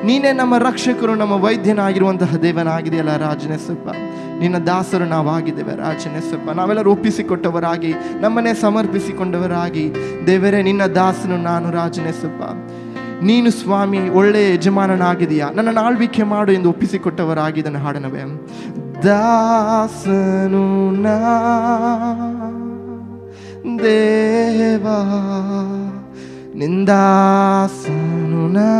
ನೀನೇ ನಮ್ಮ ರಕ್ಷಕರು, ನಮ್ಮ ವೈದ್ಯನಾಗಿರುವಂತಹ ದೇವನಾಗಿದೆಯಲ್ಲ ರಾಜನೆಸಪ್ಪ. ನಿನ್ನ ದಾಸರು ನಾವಾಗಿದ್ದೇವೆ ರಾಜನೆಸಪ್ಪ. ನಾವೆಲ್ಲರೂ ಒಪ್ಪಿಸಿಕೊಟ್ಟವರಾಗಿ ನಮ್ಮನ್ನೇ ಸಮರ್ಪಿಸಿಕೊಂಡವರಾಗಿ ದೇವರೇ ನಿನ್ನ ದಾಸನು ನಾನು ರಾಜನೆಸಪ್ಪ. ನೀನು ಸ್ವಾಮಿ ಒಳ್ಳೆಯ ಯಜಮಾನನಾಗಿದೆಯಾ, ನನ್ನನ್ನು ಆಳ್ವಿಕೆ ಮಾಡು ಎಂದು ಒಪ್ಪಿಸಿಕೊಟ್ಟವರಾಗಿ ಇದನ್ನು ಹಾಡನವೇ. ದಾಸನು ನಾ ದೇವಾ, ನಿಂದಾಸನು ನಾ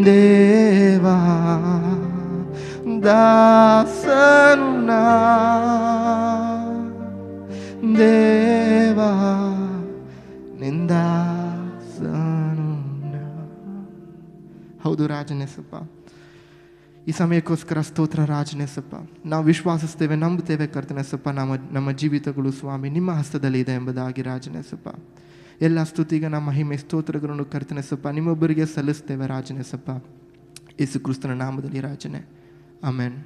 ದೇವಾ, ದಾಸನು ನಾ ದೇವಾ, ನಿಂದಾಸನು ನಾ. ಹೌದು ರಾಜನೆಸಪ್ಪ, ಈ ಸಮಯಕ್ಕೋಸ್ಕರ ಸ್ತೋತ್ರ ರಾಜನೆಸಪ್ಪ. ನಾವು ವಿಶ್ವಾಸಿಸ್ತೇವೆ, ನಂಬುತ್ತೇವೆ ಕರ್ತನೆಸಪ್ಪ, ನಮ್ಮ ಜೀವಿತಗಳು ಸ್ವಾಮಿ ನಿಮ್ಮ ಹಸ್ತದಲ್ಲಿ ಇದೆ ಎಂಬುದಾಗಿ ರಾಜನೆಸಪ್ಪ. ಎಲ್ಲ ಸ್ತುತಿಗೆ ನಮ್ಮ ಮಹಿಮೆ ಸ್ತೋತ್ರಗಳನ್ನು ಕರ್ತನೆಸಪ್ಪ ನಿಮ್ಮೊಬ್ಬರಿಗೆ ಸಲ್ಲಿಸ್ತೇವೆ ರಾಜನೆಸಪ್ಪ, ಯೇಸು ಕ್ರಿಸ್ತನ ನಾಮದಲ್ಲಿ ರಾಜನೇ, ಆಮೆನ್.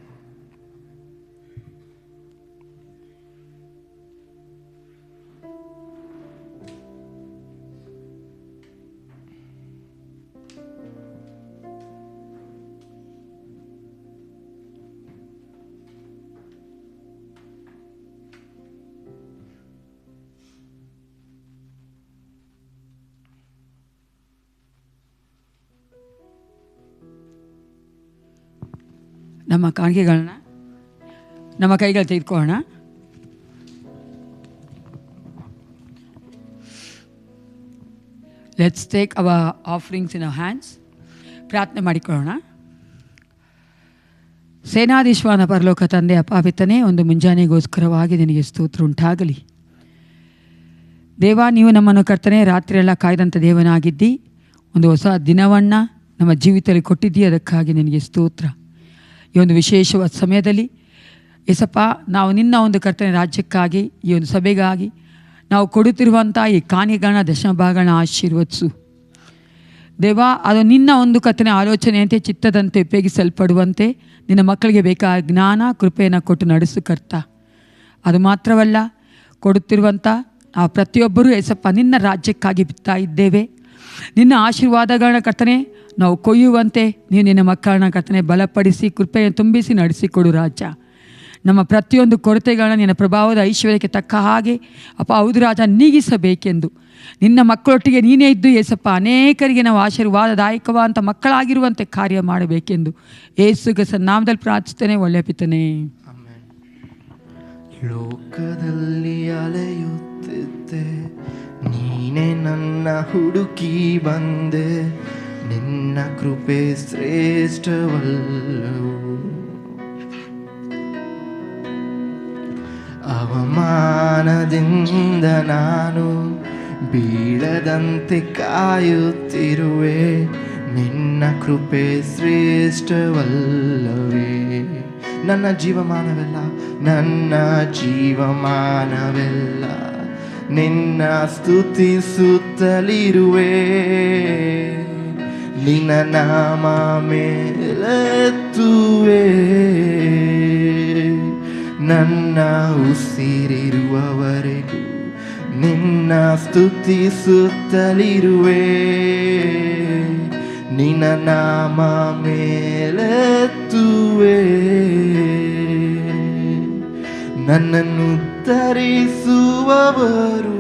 ನಮ್ಮ ಕಾಣಿಕೆಗಳನ್ನ ನಮ್ಮ ಕೈಗಳು ತೆಗೆದುಕೊಳ್ಳೋಣ. Let's take hour offerings in our hands. ಪ್ರಾರ್ಥನೆ ಮಾಡಿಕೊಳ್ಳೋಣ. ಸೇನಾಧೀಶ್ವರನ ಪರಲೋಕ ತಂದೆ ಅಪಾಪಿತನೇ, ಒಂದು ಮುಂಜಾನೆಗೋಸ್ಕರವಾಗಿ ನಿನಗೆ ಸ್ತೋತ್ರ ಉಂಟಾಗಲಿ. ದೇವ, ನೀವು ನಮ್ಮನ್ನು ಕರ್ತನೆ ರಾತ್ರಿಯೆಲ್ಲ ಕಾಯ್ದಂಥ ದೇವನಾಗಿದ್ದಿ, ಒಂದು ಹೊಸ ದಿನವನ್ನು ನಮ್ಮ ಜೀವಿತದಲ್ಲಿ ಕೊಟ್ಟಿದ್ದೀ, ಅದಕ್ಕಾಗಿ ನಿನಗೆ ಸ್ತೋತ್ರ. ಈ ಒಂದು ವಿಶೇಷವಾದ ಸಮಯದಲ್ಲಿ ಏಸಪ್ಪ, ನಾವು ನಿನ್ನ ಒಂದು ಕರ್ತನೆ ರಾಜ್ಯಕ್ಕಾಗಿ, ಈ ಒಂದು ಸಭೆಗಾಗಿ ನಾವು ಕೊಡುತ್ತಿರುವಂಥ ಈ ಕಾಣಿಕೆಗಳನ್ನ, ದಶಮ ಭಾಗಗಳನ್ನ ಆಶೀರ್ವದಿಸು. ದೇವ, ಅದು ನಿನ್ನ ಒಂದು ಕರ್ತನೆ ಆಲೋಚನೆಯಂತೆ ಚಿತ್ತದಂತೆ ಉಪಯೋಗಿಸಲ್ಪಡುವಂತೆ ನಿನ್ನ ಮಕ್ಕಳಿಗೆ ಬೇಕಾದ ಜ್ಞಾನ ಕೃಪೆಯನ್ನು ಕೊಟ್ಟು ನಡೆಸು ಕರ್ತ. ಅದು ಮಾತ್ರವಲ್ಲ, ಕೊಡುತ್ತಿರುವಂಥ ನಾವು ಪ್ರತಿಯೊಬ್ಬರೂ ಏಸಪ್ಪ ನಿನ್ನ ರಾಜ್ಯಕ್ಕಾಗಿ ಬಿತ್ತಾ ಇದ್ದೇವೆ. ನಿನ್ನ ಆಶೀರ್ವಾದಗಳನ್ನ ಕರ್ತನೆ ನಾವು ಕೊಯ್ಯುವಂತೆ ನೀವು ನಿನ್ನ ಮಕ್ಕಳನ್ನ ಕರ್ತನೆ ಬಲಪಡಿಸಿ ಕೃಪೆಯನ್ನು ತುಂಬಿಸಿ ನಡೆಸಿಕೊಡು ರಾಜ. ನಮ್ಮ ಪ್ರತಿಯೊಂದು ಕೊರತೆಗಳನ್ನ ನಿನ್ನ ಪ್ರಭಾವದ ಐಶ್ವರ್ಯಕ್ಕೆ ತಕ್ಕ ಹಾಗೆ ಅಪ್ಪ ಹೌದು ರಾಜ ನೀಗಿಸಬೇಕೆಂದು ನಿನ್ನ ಮಕ್ಕಳೊಟ್ಟಿಗೆ ನೀನೇ ಇದ್ದು ಏಸಪ್ಪ ಅನೇಕರಿಗೆ ನಾವು ಆಶೀರ್ವಾದದಾಯಕವಾದಂಥ ಮಕ್ಕಳಾಗಿರುವಂತೆ ಕಾರ್ಯ ಮಾಡಬೇಕೆಂದು ಯೇಸುವಿನ ನಾಮದಲ್ಲಿ ಪ್ರಾರ್ಥಿಸ್ತೇನೆ, ಒಳ್ಳೆಯ ಪಿತನೇ. ಲೋಕದಲ್ಲಿ ಅಲೆಯುತ್ತಿದ್ದೆ, ನೀನೇ ನನ್ನ ಹುಡುಕಿ ಬಂದೆ, ನಿನ್ನ ಕೃಪೆ ಶ್ರೇಷ್ಠವಲ್ಲವು. ಅವಮಾನದಿಂದ ನಾನು ಬೀಳದಂತೆ ಕಾಯುತ್ತಿರುವೆ, ನಿನ್ನ ಕೃಪೆ ಶ್ರೇಷ್ಠವಲ್ಲವೇ. ನನ್ನ ಜೀವಮಾನವೆಲ್ಲ ನಿನ್ನ ಸ್ತುತಿಸುತ್ತಲಿರುವೆ, ನಿನ್ನ ನಾಮ ಮೇಲೆತ್ತುವೆ. ನನ್ನ ಉಸಿರಿರುವವರೆಗೂ ನಿನ್ನ ಸ್ತುತಿಸುತ್ತಲಿರುವೆ, ನಿನ್ನ ನಾಮ ಮೇಲೆತ್ತುವೆ. ನನ್ನನ್ನು ಧರಿಸುವವರು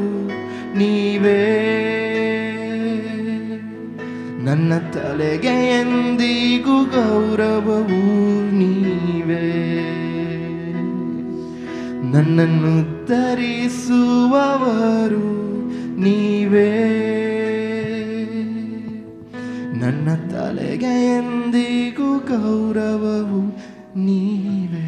ನೀವೇ, ನನ್ನ ತಲೆಗೆ ಎಂದಿಗೂ ಗೌರವವು ನೀವೇ. ನನ್ನನ್ನು ಧರಿಸುವವರು ನೀವೇ, ನನ್ನ ತಲೆಗೆ ಎಂದಿಗೂ ಗೌರವವು ನೀವೇ.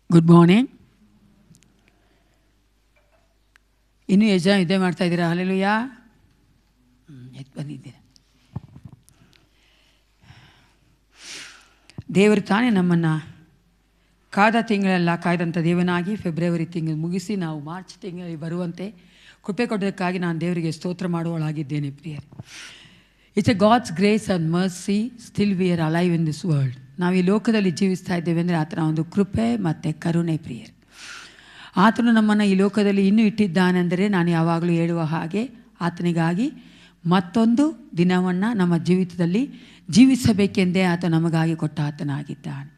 Good morning. ಇನ್ನೂ ಎಷ್ಟು ಜನ ನಿದ್ದೆ ಮಾಡ್ತಾ ಇದ್ದೀರಾ? ಹಲ್ಲೆಲೂಯಾ. ಎದ್ದು ಬಂದಿದ್ದೀರಾ? ದೇವರು ತಾನೇ ನಮ್ಮನ್ನು ಕಾದ ತಿಂಗಳೆಲ್ಲ ಕಾಯ್ದಂಥ ದೇವನಾಗಿ ಫೆಬ್ರವರಿ ತಿಂಗಳು ಮುಗಿಸಿ ನಾವು ಮಾರ್ಚ್ ತಿಂಗಳಲ್ಲಿ ಬರುವಂತೆ ಕೃಪೆ ಕೊಡೋದಕ್ಕಾಗಿ ನಾನು ದೇವರಿಗೆ ಸ್ತೋತ್ರ ಮಾಡುವಳಾಗಿದ್ದೇನೆ ಪ್ರಿಯರೇ. It's a God's grace and mercy still we are alive in this world. ನಾವು ಈ ಲೋಕದಲ್ಲಿ ಜೀವಿಸ್ತಾ ಇದ್ದೇವೆ ಅಂದರೆ ಆತನ ಒಂದು ಕೃಪೆ ಮತ್ತು ಕರುಣೆ ಪ್ರಿಯರೇ. ಆತನು ನಮ್ಮನ್ನು ಈ ಲೋಕದಲ್ಲಿ ಇನ್ನೂ ಇಟ್ಟಿದ್ದಾನೆಂದರೆ ನಾನು ಯಾವಾಗಲೂ ಹೇಳುವ ಹಾಗೆ ಆತನಿಗಾಗಿ ಮತ್ತೊಂದು ದಿನವನ್ನು ನಮ್ಮ ಜೀವಿತದಲ್ಲಿ ಜೀವಿಸಬೇಕೆಂದೇ ಆತ ನಮಗಾಗಿ ಕೊಟ್ಟ ಆತನಾಗಿದ್ದಾನೆ.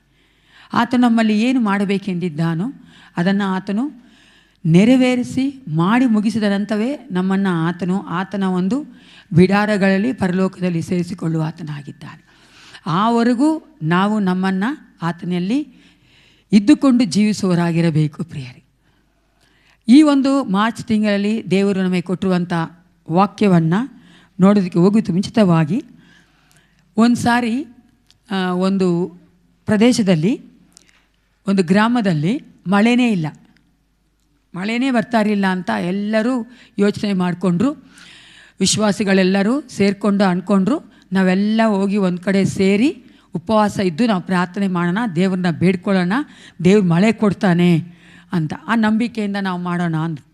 ಆತ ನಮ್ಮಲ್ಲಿ ಏನು ಮಾಡಬೇಕೆಂದಿದ್ದಾನೋ ಅದನ್ನು ಆತನು ನೆರವೇರಿಸಿ ಮಾಡಿ ಮುಗಿಸಿದ ನಂತರವೇ ನಮ್ಮನ್ನು ಆತನ ಒಂದು ಬಿಡಾರಗಳಲ್ಲಿ ಪರಲೋಕದಲ್ಲಿ ಸೇರಿಸಿಕೊಳ್ಳುವ ಆತನಾಗಿದ್ದಾನೆ. ಆವರೆಗೂ ನಾವು ನಮ್ಮನ್ನು ಆತನಲ್ಲಿ ಇದ್ದುಕೊಂಡು ಜೀವಿಸುವವರಾಗಿರಬೇಕು ಪ್ರಿಯರೇ. ಈ ಒಂದು ಮಾರ್ಚ್ ತಿಂಗಳಲ್ಲಿ ದೇವರು ನಮಗೆ ಕೊಟ್ಟಿರುವಂಥ ವಾಕ್ಯವನ್ನು ನೋಡೋದಕ್ಕೆ ಹೋಗುತ್ತ ಮುಂಚಿತವಾಗಿ ಒಂದು ಸಾರಿ ಒಂದು ಪ್ರದೇಶದಲ್ಲಿ ಒಂದು ಗ್ರಾಮದಲ್ಲಿ ಮಳೆನೇ ಬರ್ತಾರಿಲ್ಲ ಅಂತ ಎಲ್ಲರೂ ಯೋಚನೆ ಮಾಡಿಕೊಂಡ್ರು. ವಿಶ್ವಾಸಿಗಳೆಲ್ಲರೂ ಸೇರಿಕೊಂಡು ಅಂದ್ಕೊಂಡ್ರು, ನಾವೆಲ್ಲ ಹೋಗಿ ಒಂದು ಕಡೆ ಸೇರಿ ಉಪವಾಸ ಇದ್ದು ನಾವು ಪ್ರಾರ್ಥನೆ ಮಾಡೋಣ, ದೇವ್ರನ್ನ ಬೇಡ್ಕೊಳ್ಳೋಣ, ದೇವ್ರು ಮಳೆ ಕೊಡ್ತಾನೆ ಅಂತ ಆ ನಂಬಿಕೆಯಿಂದ ನಾವು ಮಾಡೋಣ ಅಂದರು.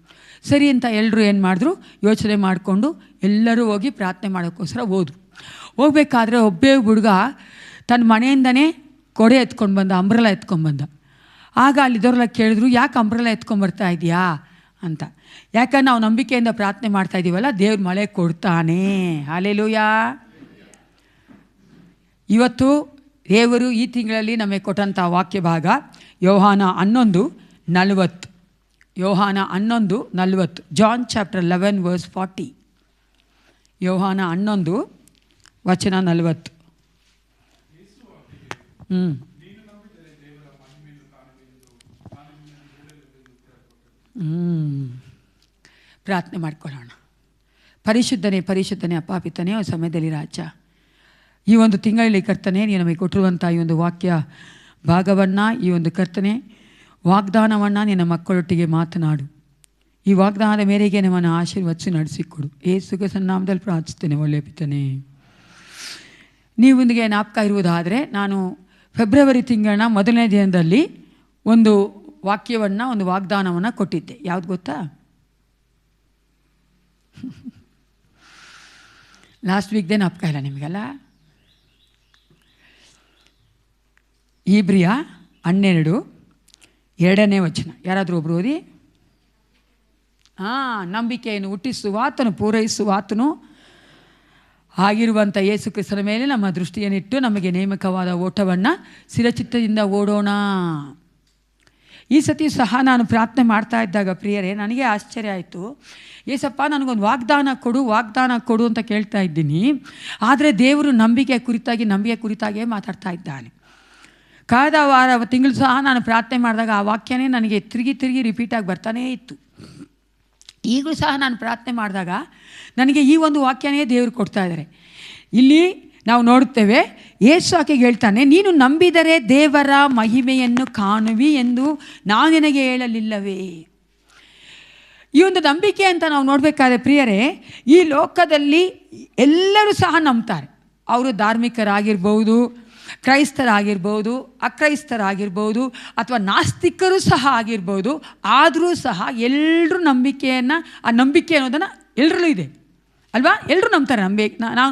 ಸರಿ ಅಂತ ಎಲ್ಲರೂ ಏನು ಮಾಡಿದ್ರು, ಯೋಚನೆ ಮಾಡಿಕೊಂಡು ಎಲ್ಲರೂ ಹೋಗಿ ಪ್ರಾರ್ಥನೆ ಮಾಡೋಕ್ಕೋಸ್ಕರ ಹೋಗ್ಬೇಕಾದ್ರೆ ಒಬ್ಬೇ ಹುಡುಗ ತನ್ನ ಮನೆಯಿಂದನೇ ಕೊಡೆ ಎತ್ಕೊಂಡು ಬಂದ, ಅಂಬ್ರೆಲಾ ಎತ್ಕೊಂಡ್ಬಂದ. ಆಗ ಅಲ್ಲಿದ್ದವ್ರೆಲ್ಲ ಕೇಳಿದ್ರು, ಯಾಕೆ ಅಂಬ್ರೆಲಾ ಎತ್ಕೊಂಡ್ಬರ್ತಾ ಇದೆಯಾ ಅಂತ. ಯಾಕಂದ್ರೆ ನಾವು ನಂಬಿಕೆಯಿಂದ ಪ್ರಾರ್ಥನೆ ಮಾಡ್ತಾ ಇದ್ದೀವಲ್ಲ, ದೇವ್ರು ಮಳೆ ಕೊಡ್ತಾನೆ. ಹಲ್ಲೆಲೂಯಾ. ಇವತ್ತು ದೇವರು ಈ ತಿಂಗಳಲ್ಲಿ ನಮಗೆ ಕೊಟ್ಟಂಥ ವಾಕ್ಯ ಭಾಗ ಯೋಹಾನ 11:40. John chapter 11 verse 40. ಯೋಹಾನ 11:40. ಪ್ರಾರ್ಥನೆ ಮಾಡ್ಕೊಳ್ಳೋಣ. ಪರಿಶುದ್ಧನೇ ಅಪ್ಪ ಪಿತನೇ, ಆ ಸಮಯದಲ್ಲಿ ರಾಜ, ಈ ಒಂದು ತಿಂಗಳಲ್ಲಿ ಕರ್ತನೆ ನೀನು ನಮಗೆ ಕೊಟ್ಟಿರುವಂಥ ಈ ಒಂದು ವಾಕ್ಯ ಭಾಗವನ್ನು, ಈ ಒಂದು ಕರ್ತನೆ ವಾಗ್ದಾನವನ್ನು ನಿನ್ನ ಮಕ್ಕಳೊಟ್ಟಿಗೆ ಮಾತನಾಡು. ಈ ವಾಗ್ದಾನದ ಮೇರೆಗೆ ನಮ್ಮನ್ನು ಆಶೀರ್ವದಿಸಿ ನಡೆಸಿಕೊಡು. ಯೇಸುವಿನ ನಾಮದಲ್ಲಿ ಪ್ರಾರ್ಥಿಸ್ತೇನೆ, ಒಳ್ಳೆಯ ಪಿತನೇ. ನೀವೊಂದಿಗೆ ಜ್ಞಾಪಕ ಇರುವುದಾದರೆ, ನಾನು ಫೆಬ್ರವರಿ ತಿಂಗಳ ಮೊದಲನೇ ದಿನದಲ್ಲಿ ಒಂದು ವಾಕ್ಯವನ್ನು, ಒಂದು ವಾಗ್ದಾನವನ್ನು ಕೊಟ್ಟಿದ್ದೆ. ಯಾವುದು ಗೊತ್ತಾ? ಲಾಸ್ಟ್ ವೀಕ್ದೇ ಜ್ಞಾಪಕ ಇಲ್ಲ ನಿಮಗೆಲ್ಲ. ಇಬ್ರಿಯ 12:2 ವಚನ. ಯಾರಾದರೂ ಒಬ್ರು ಓದಿ. ನಂಬಿಕೆಯನ್ನು ಹುಟ್ಟಿಸುವಾತನು, ಪೂರೈಸುವಾತನು ಆಗಿರುವಂಥ ಯೇಸು ಕ್ರಿಸ್ತನ ಮೇಲೆ ನಮ್ಮ ದೃಷ್ಟಿಯನ್ನಿಟ್ಟು ನಮಗೆ ನೇಮಕವಾದ ಓಟವನ್ನು ಸ್ಥಿರಚಿತ್ತದಿಂದ ಓಡೋಣ. ಈ ಸತಿ ಸಹ ನಾನು ಪ್ರಾರ್ಥನೆ ಮಾಡ್ತಾ ಇದ್ದಾಗ ಪ್ರಿಯರೇ, ನನಗೆ ಆಶ್ಚರ್ಯ ಆಯಿತು. ಏಸಪ್ಪ, ನನಗೊಂದು ವಾಗ್ದಾನ ಕೊಡು ಅಂತ ಕೇಳ್ತಾ ಇದ್ದೀನಿ. ಆದರೆ ದೇವರು ನಂಬಿಕೆ ಕುರಿತಾಗಿಯೇ ಮಾತಾಡ್ತಾ ಇದ್ದಾನೆ. ಕಳೆದ ತಿಂಗಳು ಸಹ ನಾನು ಪ್ರಾರ್ಥನೆ ಮಾಡಿದಾಗ ಆ ವಾಕ್ಯನೇ ನನಗೆ ತಿರುಗಿ ರಿಪೀಟಾಗಿ ಬರ್ತಾನೇ ಇತ್ತು. ಈಗಲೂ ಸಹ ನಾನು ಪ್ರಾರ್ಥನೆ ಮಾಡಿದಾಗ ನನಗೆ ಈ ಒಂದು ವಾಕ್ಯನೇ ದೇವರು ಕೊಡ್ತಾ ಇದ್ದಾರೆ. ಇಲ್ಲಿ ನಾವು ನೋಡುತ್ತೇವೆ, ಯೇಸು ಆಕೆಗೆ ಹೇಳ್ತಾನೆ, ನೀನು ನಂಬಿದರೆ ದೇವರ ಮಹಿಮೆಯನ್ನು ಕಾಣುವಿ ಎಂದು ನಾನು ನಿನಗೆ ಹೇಳಲಿಲ್ಲವೇ? ಈ ಒಂದು ನಂಬಿಕೆ ಅಂತ ನಾವು ನೋಡಬೇಕಾದ್ರೆ ಪ್ರಿಯರೇ, ಈ ಲೋಕದಲ್ಲಿ ಎಲ್ಲರೂ ಸಹ ನಂಬ್ತಾರೆ. ಅವರು ಧಾರ್ಮಿಕರಾಗಿರ್ಬೋದು, ಕ್ರೈಸ್ತರಾಗಿರ್ಬೋದು, ಅಕ್ರೈಸ್ತರಾಗಿರ್ಬೋದು, ಅಥವಾ ನಾಸ್ತಿಕರು ಸಹ ಆಗಿರ್ಬೋದು. ಆದರೂ ಸಹ ಎಲ್ಲರೂ ಆ ನಂಬಿಕೆ ಅನ್ನೋದನ್ನು ಎಲ್ಲರಲ್ಲೂ ಇದೆ ಅಲ್ವಾ? ಎಲ್ಲರೂ ನಂಬ್ತಾರೆ. ನಾವು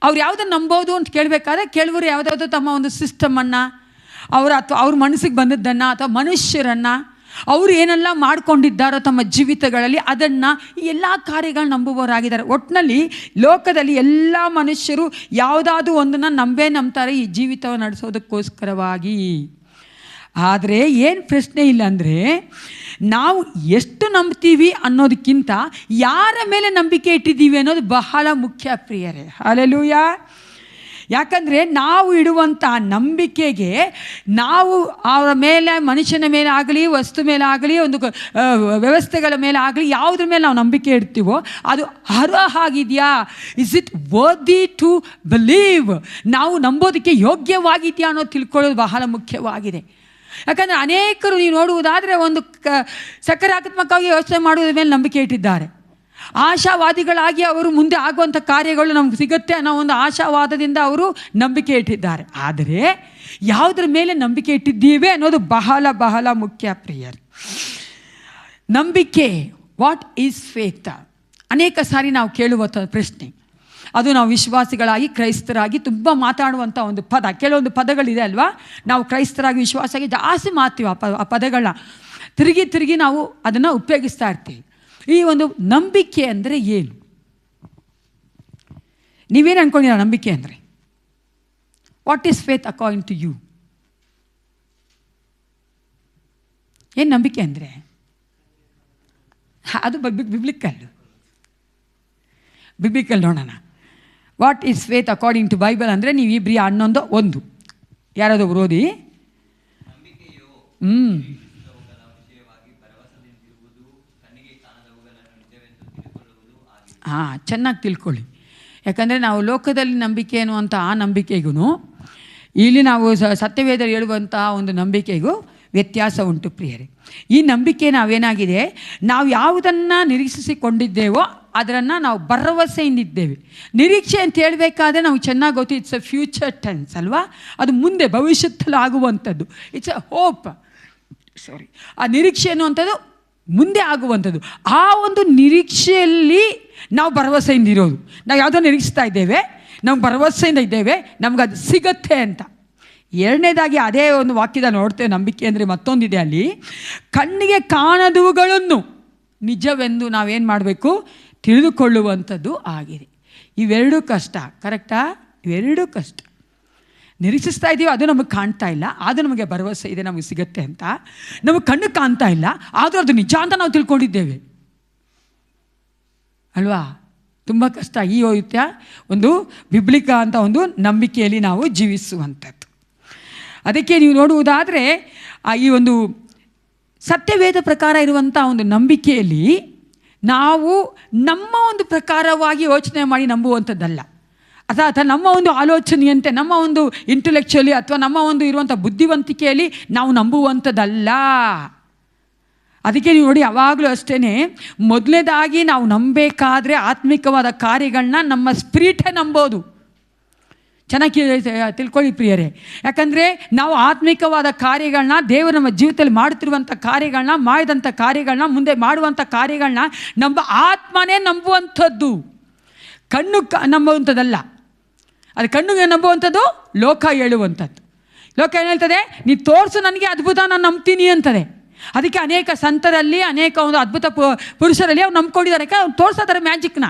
ಅವ್ರು ಯಾವುದನ್ನು ನಂಬೋದು ಅಂತ ಕೇಳಬೇಕಾದ್ರೆ ಕೆಲವರು ಯಾವುದಾದ್ರು ತಮ್ಮ ಒಂದು ಸಿಸ್ಟಮನ್ನು, ಅವ್ರ ಮನಸ್ಸಿಗೆ ಬಂದದ್ದನ್ನು ಅಥವಾ ಮನುಷ್ಯರನ್ನು ಅವರು ಏನೆಲ್ಲ ಮಾಡ್ಕೊಂಡಿದ್ದಾರೋ ತಮ್ಮ ಜೀವಿತಗಳಲ್ಲಿ ಅದನ್ನು, ಈ ಎಲ್ಲ ಕಾರ್ಯಗಳನ್ನ ನಂಬುವವರಾಗಿದ್ದಾರೆ. ಒಟ್ಟಿನಲ್ಲಿ ಲೋಕದಲ್ಲಿ ಎಲ್ಲ ಮನುಷ್ಯರು ಯಾವುದಾದ್ರೂ ಒಂದನ್ನು ನಂಬ್ತಾರೆ ಈ ಜೀವಿತವನ್ನು ನಡೆಸೋದಕ್ಕೋಸ್ಕರವಾಗಿ. ಆದರೆ ಏನು ಪ್ರಶ್ನೆ ಇಲ್ಲ ಅಂದರೆ, ನಾವು ಎಷ್ಟು ನಂಬ್ತೀವಿ ಅನ್ನೋದಕ್ಕಿಂತ ಯಾರ ಮೇಲೆ ನಂಬಿಕೆ ಇಟ್ಟಿದ್ದೀವಿ ಅನ್ನೋದು ಬಹಳ ಮುಖ್ಯ ಪ್ರಿಯರೇ. ಹಲ್ಲೆಲೂಯಾ. ಯಾಕಂದರೆ ನಾವು ಇಡುವಂಥ ನಂಬಿಕೆಗೆ ನಾವು ಅವರ ಮೇಲೆ, ಮನುಷ್ಯನ ಮೇಲೆ ಆಗಲಿ, ವಸ್ತು ಮೇಲೆ ಆಗಲಿ, ಒಂದು ವ್ಯವಸ್ಥೆಗಳ ಮೇಲೆ ಆಗಲಿ, ಯಾವುದ್ರ ಮೇಲೆ ನಾವು ನಂಬಿಕೆ ಇಡ್ತೀವೋ ಅದು ಅರ್ಹ ಆಗಿದೆಯಾ? Is it worthy to believe? ನಾವು ನಂಬೋದಕ್ಕೆ ಯೋಗ್ಯವಾಗಿದೆಯಾ ಅನ್ನೋದು ತಿಳ್ಕೊಳ್ಳೋದು ಬಹಳ ಮುಖ್ಯವಾಗಿದೆ. ಯಾಕಂದರೆ ಅನೇಕರು ನೀವು ನೋಡುವುದಾದರೆ ಒಂದು ಸಕಾರಾತ್ಮಕವಾಗಿ ಯೋಚನೆ ಮಾಡುವುದ್ರ ಮೇಲೆ ನಂಬಿಕೆ ಇಟ್ಟಿದ್ದಾರೆ. ಆಶಾವಾದಿಗಳಾಗಿ ಅವರು ಮುಂದೆ ಆಗುವಂಥ ಕಾರ್ಯಗಳು ನಮ್ಗೆ ಸಿಗುತ್ತೆ ಅನ್ನೋ ಒಂದು ಆಶಾವಾದದಿಂದ ಅವರು ನಂಬಿಕೆ ಇಟ್ಟಿದ್ದಾರೆ. ಆದರೆ ಯಾವುದ್ರ ಮೇಲೆ ನಂಬಿಕೆ ಇಟ್ಟಿದ್ದೀವಿ ಅನ್ನೋದು ಬಹಳ ಬಹಳ ಮುಖ್ಯ ಪ್ರಿಯರ್. ನಂಬಿಕೆ, ವಾಟ್ ಈಸ್ ಫೇತ್? ಅನೇಕ ಸಾರಿ ನಾವು ಕೇಳುವಂಥ ಪ್ರಶ್ನೆ. ಅದು ನಾವು ವಿಶ್ವಾಸಿಗಳಾಗಿ, ಕ್ರೈಸ್ತರಾಗಿ ತುಂಬ ಮಾತಾಡುವಂಥ ಒಂದು ಪದ. ಕೆಲವೊಂದು ಪದಗಳಿದೆ ಅಲ್ವಾ, ನಾವು ಕ್ರೈಸ್ತರಾಗಿ, ವಿಶ್ವಾಸಾಗಿ ಜಾಸ್ತಿ ಮಾಡ್ತೀವಿ ಆ ಪದಗಳನ್ನ. ತಿರುಗಿ ನಾವು ಅದನ್ನು ಉಪಯೋಗಿಸ್ತಾ ಇರ್ತೀವಿ. ಈ ಒಂದು ನಂಬಿಕೆ ಅಂದರೆ ಏನು? ನೀವೇನು ಅಂದ್ಕೊಂಡಿರ ನಂಬಿಕೆ ಅಂದರೆ? What is faith according to you? ಏನು ನಂಬಿಕೆ ಅಂದರೆ? ಅದು ಬಿಬ್ಲಿಕಲ್ ನೋಡೋಣ. What is faith according to Bible ಅಂದರೆ, ನೀವು ಇಬ್ರಿಯ 11:1 ಯಾರಾದೊಬ್ರು ಓದಿ. ಚೆನ್ನಾಗಿ ತಿಳ್ಕೊಳ್ಳಿ. ಯಾಕಂದರೆ ನಾವು ಲೋಕದಲ್ಲಿ ನಂಬಿಕೆ ಅನ್ನುವಂಥ ಆ ನಂಬಿಕೆಗೂ ಇಲ್ಲಿ ನಾವು ಸತ್ಯವೇದ ಹೇಳುವಂಥ ಒಂದು ನಂಬಿಕೆಗೂ ವ್ಯತ್ಯಾಸ ಉಂಟು ಪ್ರಿಯರೇ. ಈ ನಂಬಿಕೆ ನಾವೇನಾಗಿದೆ, ನಾವು ಯಾವುದನ್ನು ನಿರೀಕ್ಷಿಸಿಕೊಂಡಿದ್ದೇವೋ ಅದನ್ನು ನಾವು ಭರವಸೆಯಿಂದಿದ್ದೇವೆ. ನಿರೀಕ್ಷೆ ಅಂತ ಹೇಳಬೇಕಾದ್ರೆ ನಾವು ಚೆನ್ನಾಗಿ ಗೊತ್ತು, ಇಟ್ಸ್ ಅ ಫ್ಯೂಚರ್ ಟೆನ್ಸ್ ಅಲ್ವಾ? ಅದು ಮುಂದೆ ಭವಿಷ್ಯದಲ್ಲಿ ಆಗುವಂಥದ್ದು. It's a hope. ಆ ನಿರೀಕ್ಷೆ ಅನ್ನುವಂಥದ್ದು ಮುಂದೆ ಆಗುವಂಥದ್ದು. ಆ ಒಂದು ನಿರೀಕ್ಷೆಯಲ್ಲಿ ನಾವು ಭರವಸೆಯಿಂದ ಇರೋದು. ನಾವು ಯಾವುದೋ ನಿರೀಕ್ಷಿಸ್ತಾ ಇದ್ದೇವೆ, ನಾವು ಭರವಸೆಯಿಂದ ಇದ್ದೇವೆ, ನಮಗದು ಸಿಗತ್ತೆ ಅಂತ. ಎರಡನೇದಾಗಿ ಅದೇ ಒಂದು ವಾಕ್ಯದ ನೋಡ್ತೇವೆ. ನಂಬಿಕೆ ಅಂದರೆ ಮತ್ತೊಂದಿದೆ ಅಲ್ಲಿ, ಕಣ್ಣಿಗೆ ಕಾಣದವುಗಳನ್ನು ನಿಜವೆಂದು ನಾವೇನು ಮಾಡಬೇಕು, ತಿಳಿದುಕೊಳ್ಳುವಂಥದ್ದು ಆಗಿದೆ. ಇವೆರಡೂ ಕಷ್ಟ. ಕರೆಕ್ಟಾ? ಇವೆರಡೂ ಕಷ್ಟ. ನಿರೀಕ್ಷಿಸ್ತಾ ಇದ್ದೀವಿ, ಅದು ನಮಗೆ ಕಾಣ್ತಾ ಇಲ್ಲ, ಆದರೂ ನಮಗೆ ಭರವಸೆ ಇದೆ ನಮಗೆ ಸಿಗತ್ತೆ ಅಂತ. ನಮಗೆ ಕಣ್ಣು ಕಾಣ್ತಾ ಇಲ್ಲ, ಆದರೂ ಅದು ನಿಜ ಅಂತ ನಾವು ತಿಳ್ಕೊಂಡಿದ್ದೇವೆ ಅಲ್ವಾ? ತುಂಬ ಕಷ್ಟ ಈ ಒಂದು ಬಿಬ್ಲಿಕ ಅಂತ ಒಂದು ನಂಬಿಕೆಯಲ್ಲಿ ನಾವು ಜೀವಿಸುವಂಥದ್ದು. ಅದಕ್ಕೆ ನೀವು ನೋಡುವುದಾದರೆ ಈ ಒಂದು ಸತ್ಯವೇದ ಪ್ರಕಾರ ಇರುವಂಥ ಒಂದು ನಂಬಿಕೆಯಲ್ಲಿ ನಾವು ನಮ್ಮ ಒಂದು ಪ್ರಕಾರವಾಗಿ ಯೋಚನೆ ಮಾಡಿ ನಂಬುವಂಥದ್ದಲ್ಲ, ಅಥವಾ ನಮ್ಮ ಒಂದು ಆಲೋಚನೆಯಂತೆ, ನಮ್ಮ ಒಂದು ಇಂಟೆಲೆಕ್ಚುಲಿ ಅಥವಾ ನಮ್ಮ ಒಂದು ಇರುವಂಥ ಬುದ್ಧಿವಂತಿಕೆಯಲ್ಲಿ ನಾವು ನಂಬುವಂಥದ್ದಲ್ಲ. ಅದಕ್ಕೆ ನೀವು ನೋಡಿ, ಯಾವಾಗಲೂ ಅಷ್ಟೇ, ಮೊದಲನೇದಾಗಿ ನಾವು ನಂಬಬೇಕಾದ್ರೆ ಆತ್ಮಿಕವಾದ ಕಾರ್ಯಗಳನ್ನ ನಮ್ಮ ಸ್ಪಿರಿಟೇ ನಂಬೋದು. ಚೆನ್ನಾಗಿ ತಿಳ್ಕೊಳ್ಳಿ ಪ್ರಿಯರೇ. ಯಾಕಂದರೆ ನಾವು ಆತ್ಮಿಕವಾದ ಕಾರ್ಯಗಳನ್ನ, ದೇವರು ನಮ್ಮ ಜೀವಿತದಲ್ಲಿ ಮಾಡುತ್ತಿರುವಂಥ ಕಾರ್ಯಗಳನ್ನ, ಮಾಡಿದಂಥ ಕಾರ್ಯಗಳನ್ನ, ಮುಂದೆ ಮಾಡುವಂಥ ಕಾರ್ಯಗಳನ್ನ ನಮ್ಮ ಆತ್ಮನೇ ನಂಬುವಂಥದ್ದು, ಕಣ್ಣು ನಂಬುವಂಥದ್ದಲ್ಲ. ಅದು ಕಣ್ಣುಗೆ ನಂಬುವಂಥದ್ದು ಲೋಕ ಹೇಳುವಂಥದ್ದು. ಲೋಕ ಏನು ಹೇಳ್ತದೆ? ನೀ ತೋರಿಸು ನನಗೆ ಅದ್ಭುತ, ನಾನು ನಂಬ್ತೀನಿ ಅಂತದೆ. ಅದಕ್ಕೆ ಅನೇಕ ಸಂತರಲ್ಲಿ, ಅನೇಕ ಒಂದು ಅದ್ಭುತ ಪುರುಷರಲ್ಲಿ ಅವ್ರು ನಂಬ್ಕೊಂಡಿದ್ದಾರೆ. ಯಾಕೆ ಅವ್ರು ತೋರಿಸ್ತಾ ಇದ್ದಾರೆ ಮ್ಯಾಜಿಕ್ನ.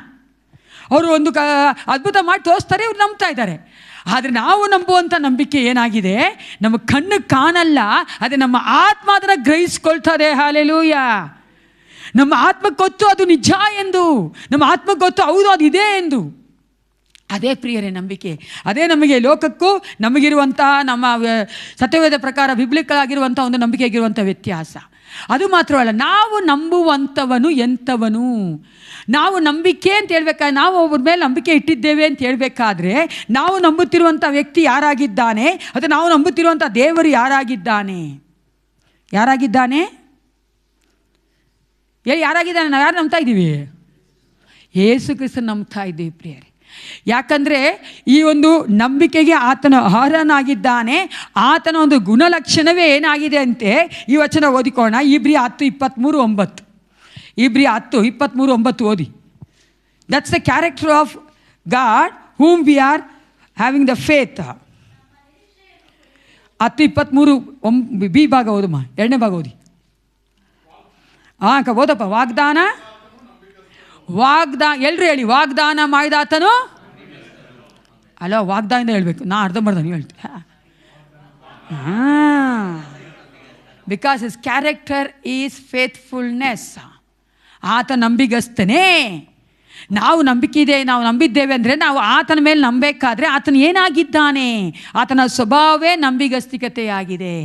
ಅವರು ಒಂದು ಅದ್ಭುತ ಮಾಡಿ ತೋರಿಸ್ತಾರೆ, ಇವ್ರು ನಂಬ್ತಾ ಇದ್ದಾರೆ. ಆದರೆ ನಾವು ನಂಬುವಂಥ ನಂಬಿಕೆ ಏನಾಗಿದೆ? ನಮ್ಮ ಕಣ್ಣು ಕಾಣಲ್ಲ, ಅದೇ ನಮ್ಮ ಆತ್ಮ ಅದನ್ನು ಗ್ರಹಿಸ್ಕೊಳ್ತದೆ. ಹಲ್ಲೆಲೂಯ. ನಮ್ಮ ಆತ್ಮಕ್ಕೆ ಗೊತ್ತು ಅದು ನಿಜ ಎಂದು, ನಮ್ಮ ಆತ್ಮಕ್ಕೆ ಗೊತ್ತು ಹೌದು ಅದು ಇದೆ ಎಂದು. ಅದೇ ಪ್ರಿಯರೇ ನಂಬಿಕೆ. ಅದೇ ನಮಗೆ ಲೋಕಕ್ಕೂ ನಮಗಿರುವಂಥ, ನಮ್ಮ ಸತ್ಯವೇದ ಪ್ರಕಾರ ಬಿಬ್ಲಿಕಲ್ ಒಂದು ನಂಬಿಕೆಗಿರುವಂಥ ವ್ಯತ್ಯಾಸ. ಅದು ಮಾತ್ರವಲ್ಲ, ನಾವು ನಂಬುವಂಥವನು ಎಂಥವನು. ನಾವು ನಂಬಿಕೆ ಅಂತ ಹೇಳ್ಬೇಕಾದ್ರೆ, ನಾವು ಒಬ್ಬರ ಮೇಲೆ ನಂಬಿಕೆ ಇಟ್ಟಿದ್ದೇವೆ ಅಂತ ಹೇಳಬೇಕಾದ್ರೆ, ನಾವು ನಂಬುತ್ತಿರುವಂಥ ವ್ಯಕ್ತಿ ಯಾರಾಗಿದ್ದಾನೆ, ಅದು ನಾವು ನಂಬುತ್ತಿರುವಂಥ ದೇವರು ಯಾರಾಗಿದ್ದಾನೆ. ಯಾರಾಗಿದ್ದಾನೆ? ಯಾರಾಗಿದ್ದಾನೆ? ನಾವು ಯಾರು ನಂಬ್ತಾ ಇದ್ದೀವಿ? ಯೇಸು ಕ್ರಿಸ್ತನ ನಂಬ್ತಾ ಇದ್ದೀವಿ ಪ್ರಿಯರೇ. ಯಾಕಂದರೆ ಈ ಒಂದು ನಂಬಿಕೆಗೆ ಆತನ ಅರ್ಹನಾಗಿದ್ದಾನೆ. ಆತನ ಒಂದು ಗುಣಲಕ್ಷಣವೇ ಏನಾಗಿದೆ ಅಂತೆ ಈ ವಚನ ಓದಿಕೋಣ. ಇಬ್ರಿಯ 10:23-9. ಇಬ್ರಿಯ 10:23-9 ಓದಿ. That's the character of god whom we are having the faith. 10:23 B ಭಾಗ ಓದಮ್ಮ, 2ನೇ ಭಾಗ ಓದಿ. ಓದಪ್ಪ. ಎಲ್ಲರೂ ಹೇಳಿ, ವಾಗ್ದಾನ ಮಾಡಿದಾತನು. ಅಲ್ಲ, ವಾಗ್ದಾನದಿಂದ ಹೇಳ್ಬೇಕು, ನಾ ಅರ್ಧಂಬರ್ಧ ನೀವು ಹೇಳ್ತೀನಿ. Because his character is faithfulness. ಆತ ನಂಬಿಗಸ್ತನೇ. ನಾವು ನಂಬಿಕೆ ಇದೆ, ನಾವು ನಂಬಿದ್ದೇವೆ ಅಂದರೆ ನಾವು ಆತನ ಮೇಲೆ ನಂಬಬೇಕಾದ್ರೆ ಆತನ ಏನಾಗಿದ್ದಾನೆ? ಆತನ ಸ್ವಭಾವವೇ ನಂಬಿಗಸ್ತಿಕತೆಯಾಗಿದೆ.